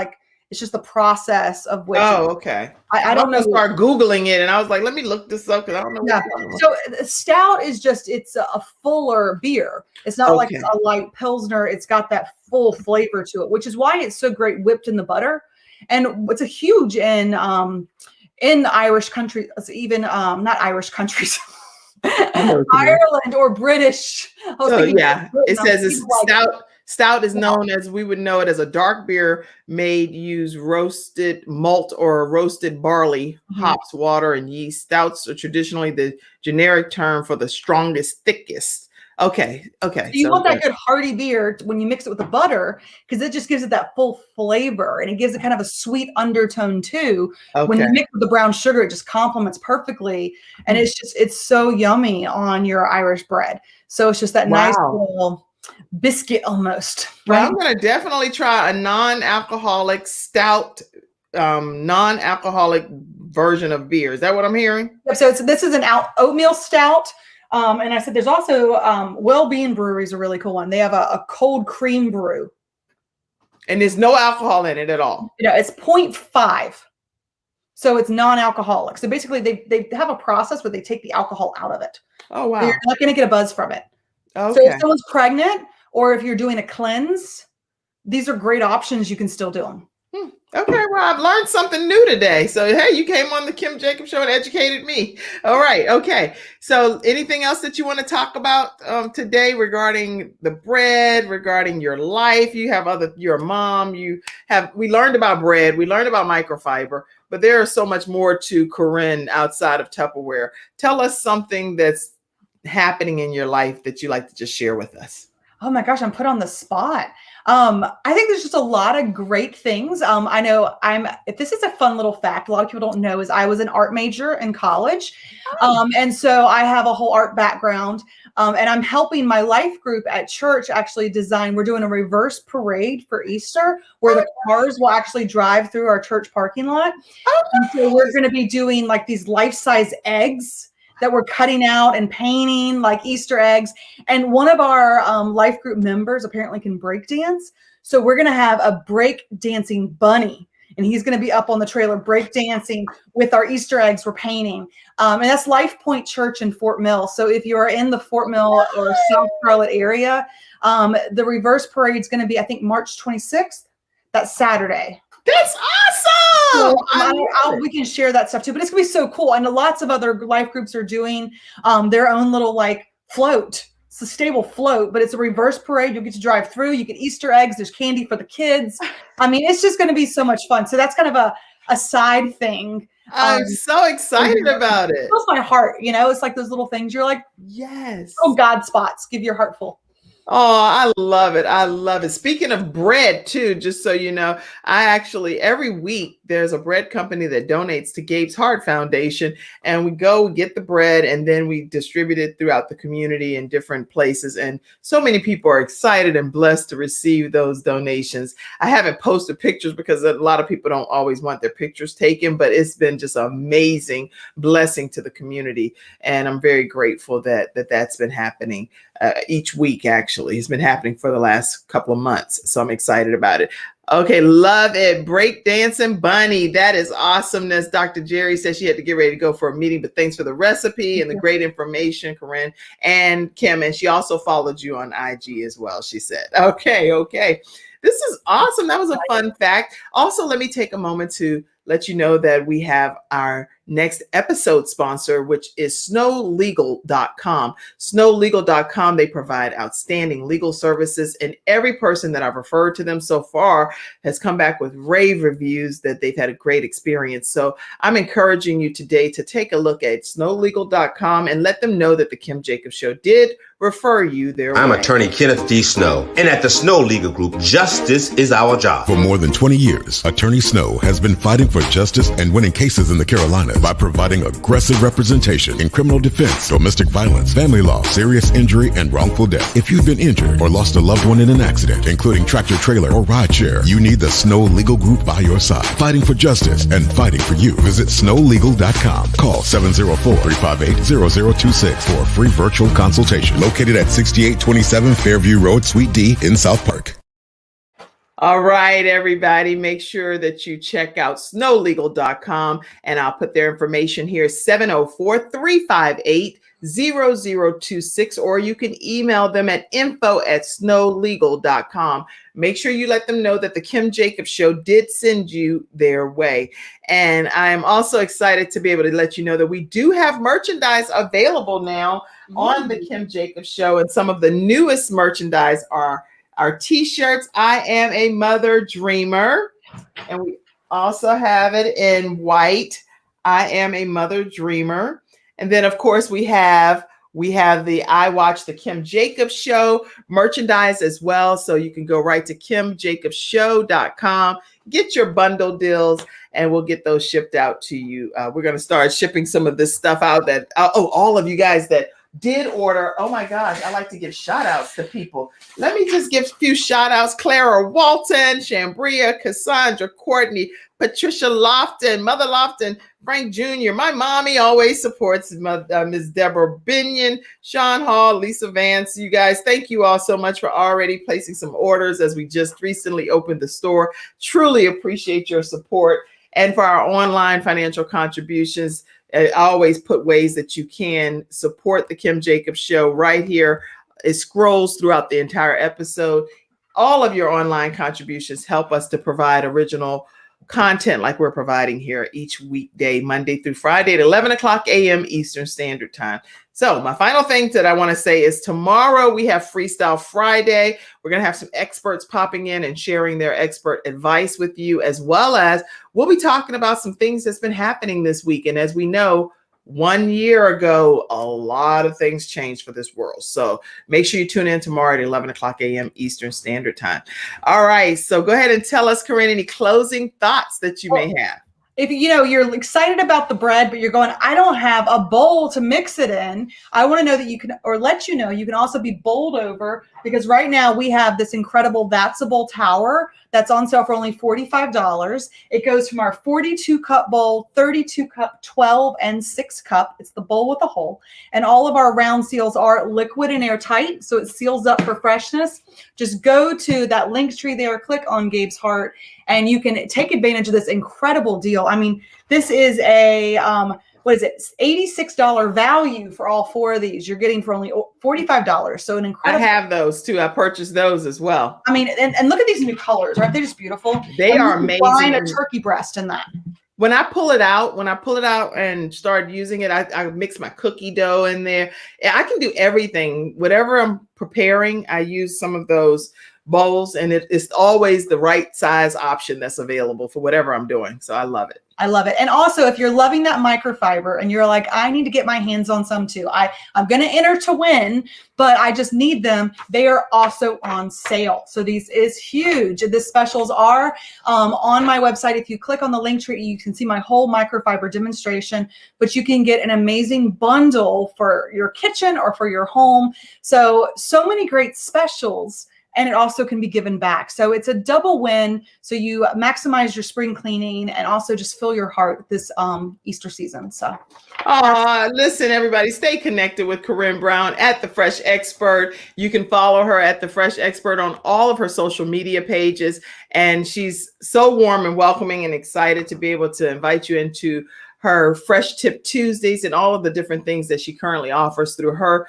S2: just the process of which.
S1: Oh, okay.
S2: I don't know.
S1: Start Googling it, and I was like, let me look this up because I don't know.
S2: Yeah. So stout is just, it's a fuller beer. It's not like a light Pilsner. It's got that full flavor to it, which is why it's so great whipped in the butter. And it's a huge in Irish countries, even not Irish countries. Ireland or British.
S1: It says it's stout. Stout is known as, we would know it as a dark beer made use roasted malt or roasted barley, hops, water, and yeast. Stouts are traditionally the generic term for the strongest, thickest. Okay. So
S2: you want that good hearty beer when you mix it with the butter, because it just gives it that full flavor, and it gives it kind of a sweet undertone too. When you mix with the brown sugar, it just complements perfectly, and it's so yummy on your Irish bread. So it's just that nice little biscuit almost. Right?
S1: Well, I'm going to definitely try a non-alcoholic stout, non-alcoholic version of beer. Is that what I'm hearing?
S2: Yep. So this is an oatmeal stout. And I said, there's also Well-Being Brewery is a really cool one. They have a cold cream brew.
S1: And there's no alcohol in it at all.
S2: It's 0.5. So it's non-alcoholic. So basically they have a process where they take the alcohol out of it.
S1: Oh, wow.
S2: So you're not going to get a buzz from it.
S1: Okay.
S2: So if someone's pregnant or if you're doing a cleanse, these are great options. You can still do them.
S1: Okay, well, I've learned something new today. So, hey, you came on the Kim Jacobs Show and educated me. All right, okay. So anything else that you want to talk about today regarding the bread, regarding your life? You're a mom. We learned about bread. We learned about microfiber, but there is so much more to Corinne outside of Tupperware. Tell us something that's happening in your life that you like to just share with us.
S2: Oh my gosh, I'm put on the spot. I think there's just a lot of great things. I know if this is a fun little fact, a lot of people don't know, is I was an art major in college. And so I have a whole art background. And I'm helping my life group at church actually design. We're doing a reverse parade for Easter where the cars will actually drive through our church parking lot. And so we're going to be doing like these life-size eggs that we're cutting out and painting like Easter eggs. And one of our life group members apparently can break dance. So we're going to have a break dancing bunny, and he's going to be up on the trailer break dancing with our Easter eggs we're painting. And that's Life Point Church in Fort Mill. So if you are in the Fort Mill or South Charlotte area, the reverse parade is going to be, I think, March 26th. That's Saturday.
S1: That's awesome.
S2: So we can share that stuff too, but it's gonna be so cool. And lots of other life groups are doing their own little like float. It's a stable float, but it's a reverse parade. You'll get to drive through. You get Easter eggs. There's candy for the kids. I mean, it's just going to be so much fun. So that's kind of a side thing.
S1: I'm so excited about it.
S2: It fills my heart. It's like those little things. You're like,
S1: yes.
S2: Oh, God spots. Give your heart full.
S1: Oh, I love it. I love it. Speaking of bread too, just so you know, I actually every week there's a bread company that donates to Gabes Heart Foundation, and we go get the bread and then we distribute it throughout the community in different places. And so many people are excited and blessed to receive those donations. I haven't posted pictures because a lot of people don't always want their pictures taken, but it's been just an amazing blessing to the community. And I'm very grateful that's been happening each week. Actually, it's been happening for the last couple of months. So I'm excited about it. Okay, love it. Break dancing bunny. That is awesomeness. Dr. Jerry says she had to get ready to go for a meeting, but thanks for the recipe and the great information, Corinne and Kim. And she also followed you on IG as well, she said. Okay. This is awesome. That was a fun fact. Also, let me take a moment to let you know that we have our next episode sponsor, which is snowlegal.com. Snowlegal.com, they provide outstanding legal services, and every person that I've referred to them so far has come back with rave reviews that they've had a great experience. So I'm encouraging you today to take a look at snowlegal.com and let them know that the Kim Jacobs Show did refer you their way.
S5: I'm attorney Kenneth D. Snow, and at the Snow Legal Group, justice is our job.
S6: For more than 20 years, Attorney Snow has been fighting for justice and winning cases in the Carolinas by providing aggressive representation in criminal defense, domestic violence, family law, serious injury, and wrongful death. If you've been injured or lost a loved one in an accident, including tractor trailer or ride share, you need the Snow Legal Group by your side, fighting for justice and fighting for you. Visit snowlegal.com. Call 704-358-0026 for a free virtual consultation. Located at 6827 Fairview Road, Suite D in South Park.
S1: All right, everybody, make sure that you check out snowlegal.com, and I'll put their information here, 704-358-0026, or you can email them at info@snowlegal.com. Make sure you let them know that the Kim Jacobs Show did send you their way. And I'm also excited to be able to let you know that we do have merchandise available now on the Kim Jacobs Show, and some of the newest merchandise are our t-shirts, I Am a Mother Dreamer. And we also have it in white, I Am a Mother Dreamer. And then, of course, we have the I Watch the Kim Jacobs Show merchandise as well. So you can go right to kimjacobsshow.com, get your bundle deals, and we'll get those shipped out to you. We're going to start shipping some of this stuff out that, all of you guys that did order. Oh my gosh, I like to give shout outs to people. Let me just give a few shout outs. Clara Walton, Shambria, Cassandra, Courtney, Patricia Lofton, Mother Lofton, Frank Jr. My mommy always supports Ms. Deborah Binion, Sean Hall, Lisa Vance. You guys, thank you all so much for already placing some orders as we just recently opened the store. Truly appreciate your support. And for our online financial contributions, I always put ways that you can support the Kim Jacobs Show right here. It scrolls throughout the entire episode. All of your online contributions help us to provide original content like we're providing here each weekday, Monday through Friday at 11 o'clock a.m. Eastern Standard Time. So my final thing that I want to say is tomorrow we have Freestyle Friday. We're going to have some experts popping in and sharing their expert advice with you, as well as we'll be talking about some things that's been happening this week. And as we know, 1 year ago, a lot of things changed for this world. So make sure you tune in tomorrow at 11 o'clock a.m. Eastern Standard Time. All right. So go ahead and tell us, Corinne, any closing thoughts that you may have.
S2: If you're excited about the bread, but you're going, I don't have a bowl to mix it in, I want to know that you can, or let you know, you can also be bowled over, because right now we have this incredible That's a Bowl tower that's on sale for only $45. It goes from our 42 cup bowl, 32 cup, 12, and 6 cup. It's the bowl with a hole. And all of our round seals are liquid and airtight, so it seals up for freshness. Just go to that link tree there, click on Gabe's Heart, and you can take advantage of this incredible deal. I mean, this is a, $86 value for all 4 of these. You're getting for only $45. So an incredible.
S1: I have those too. I purchased those as well.
S2: I mean, and look at these new colors. Aren't they just beautiful?
S1: They are amazing.
S2: Find a turkey breast in that.
S1: When I pull it out and start using it, I mix my cookie dough in there. I can do everything. Whatever I'm preparing, I use some of those bowls, and it's always the right size option that's available for whatever I'm doing. So I love it.
S2: I love it. And also, if you're loving that microfiber and you're like, I need to get my hands on some too. I'm going to enter to win, but I just need them. They are also on sale. So these is huge. The specials are on my website. If you click on the link tree, you can see my whole microfiber demonstration, but you can get an amazing bundle for your kitchen or for your home. So many great specials. And it also can be given back. So it's a double win. So you maximize your spring cleaning and also just fill your heart this Easter season. So,
S1: listen, everybody, stay connected with Corinne Brown at The Fresh Expert. You can follow her at The Fresh Expert on all of her social media pages. And she's so warm and welcoming and excited to be able to invite you into her Fresh Tip Tuesdays and all of the different things that she currently offers through her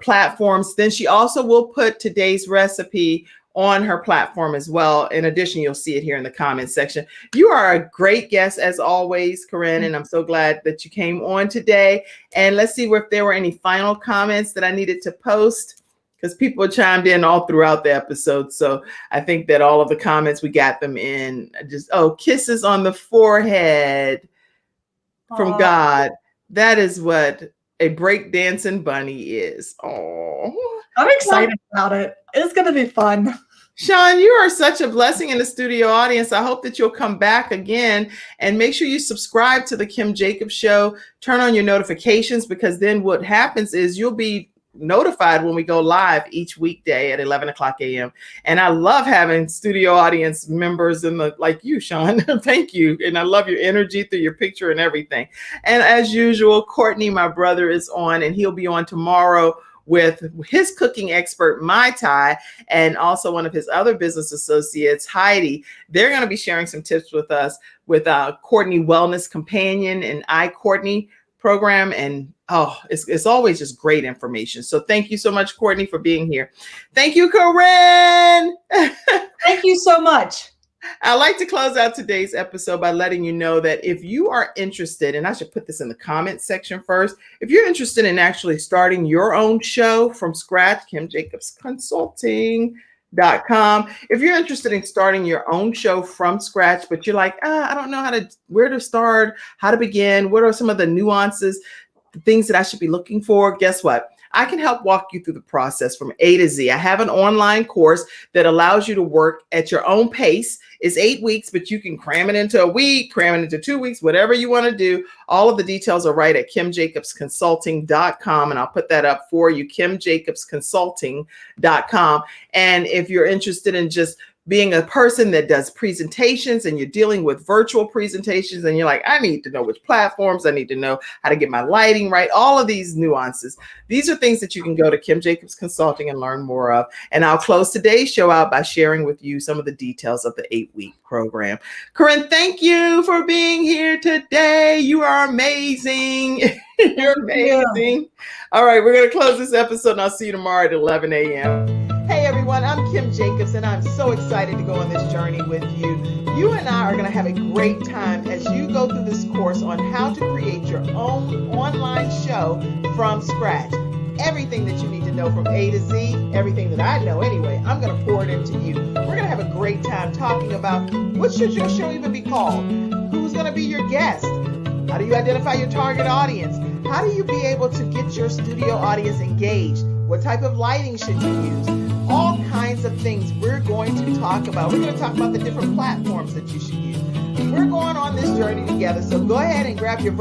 S1: platforms. Then she also will put today's recipe on her platform as well. In addition, you'll see it here in the comments section. You are a great guest as always, Corinne, and I'm so glad that you came on today. And let's see if there were any final comments that I needed to post, because people chimed in all throughout the episode. So I think that all of the comments, we got them in. Kisses on the forehead from God. That is what a breakdancing bunny is. Oh,
S2: I'm excited about it. It's going to be fun.
S1: Sean, you are such a blessing in the studio audience. I hope that you'll come back again, and make sure you subscribe to the Kim Jacobs Show. Turn on your notifications, because then what happens is you'll be notified when we go live each weekday at 11 o'clock a.m. And I love having studio audience members like you, Sean. Thank you. And I love your energy through your picture and everything. And as usual, Courtney, my brother, is on, and he'll be on tomorrow with his cooking expert, Mai Tai, and also one of his other business associates, Heidi. They're going to be sharing some tips with us with Courtney Wellness Companion and iCourtney program. And it's always just great information. So thank you so much, Courtney, for being here. Thank you, Corinne.
S2: Thank you so much.
S1: I'd like to close out today's episode by letting you know that if you are interested, and I should put this in the comments section first, if you're interested in actually starting your own show from scratch, KimJacobsConsulting.com. If you're interested in starting your own show from scratch, but you're like, I don't know where to start, how to begin, what are some of the nuances, the things that I should be looking for, guess what? I can help walk you through the process from A to Z. I have an online course that allows you to work at your own pace. It's 8 weeks, but you can cram it into a week, cram it into 2 weeks, whatever you want to do. All of the details are right at KimJacobsConsulting.com, and I'll put that up for you, KimJacobsConsulting.com. And if you're interested in just being a person that does presentations and you're dealing with virtual presentations and you're like, I need to know which platforms, I need to know how to get my lighting right, all of these nuances. These are things that you can go to Kim Jacobs Consulting and learn more of. And I'll close today's show out by sharing with you some of the details of the 8-week program. Corinne, thank you for being here today. You are amazing. You're amazing. All right, we're going to close this episode, and I'll see you tomorrow at 11 a.m. Hey everyone, I'm Kim Jacobs, and I'm so excited to go on this journey with you. You and I are going to have a great time as you go through this course on how to create your own online show from scratch. Everything that you need to know from A to Z, everything that I know anyway, I'm going to pour it into you. We're going to have a great time talking about what should your show even be called? Who's going to be your guest? How do you identify your target audience? How do you be able to get your studio audience engaged? What type of lighting should you use? All kinds of things we're going to talk about. We're going to talk about the different platforms that you should use. We're going on this journey together. So go ahead and grab your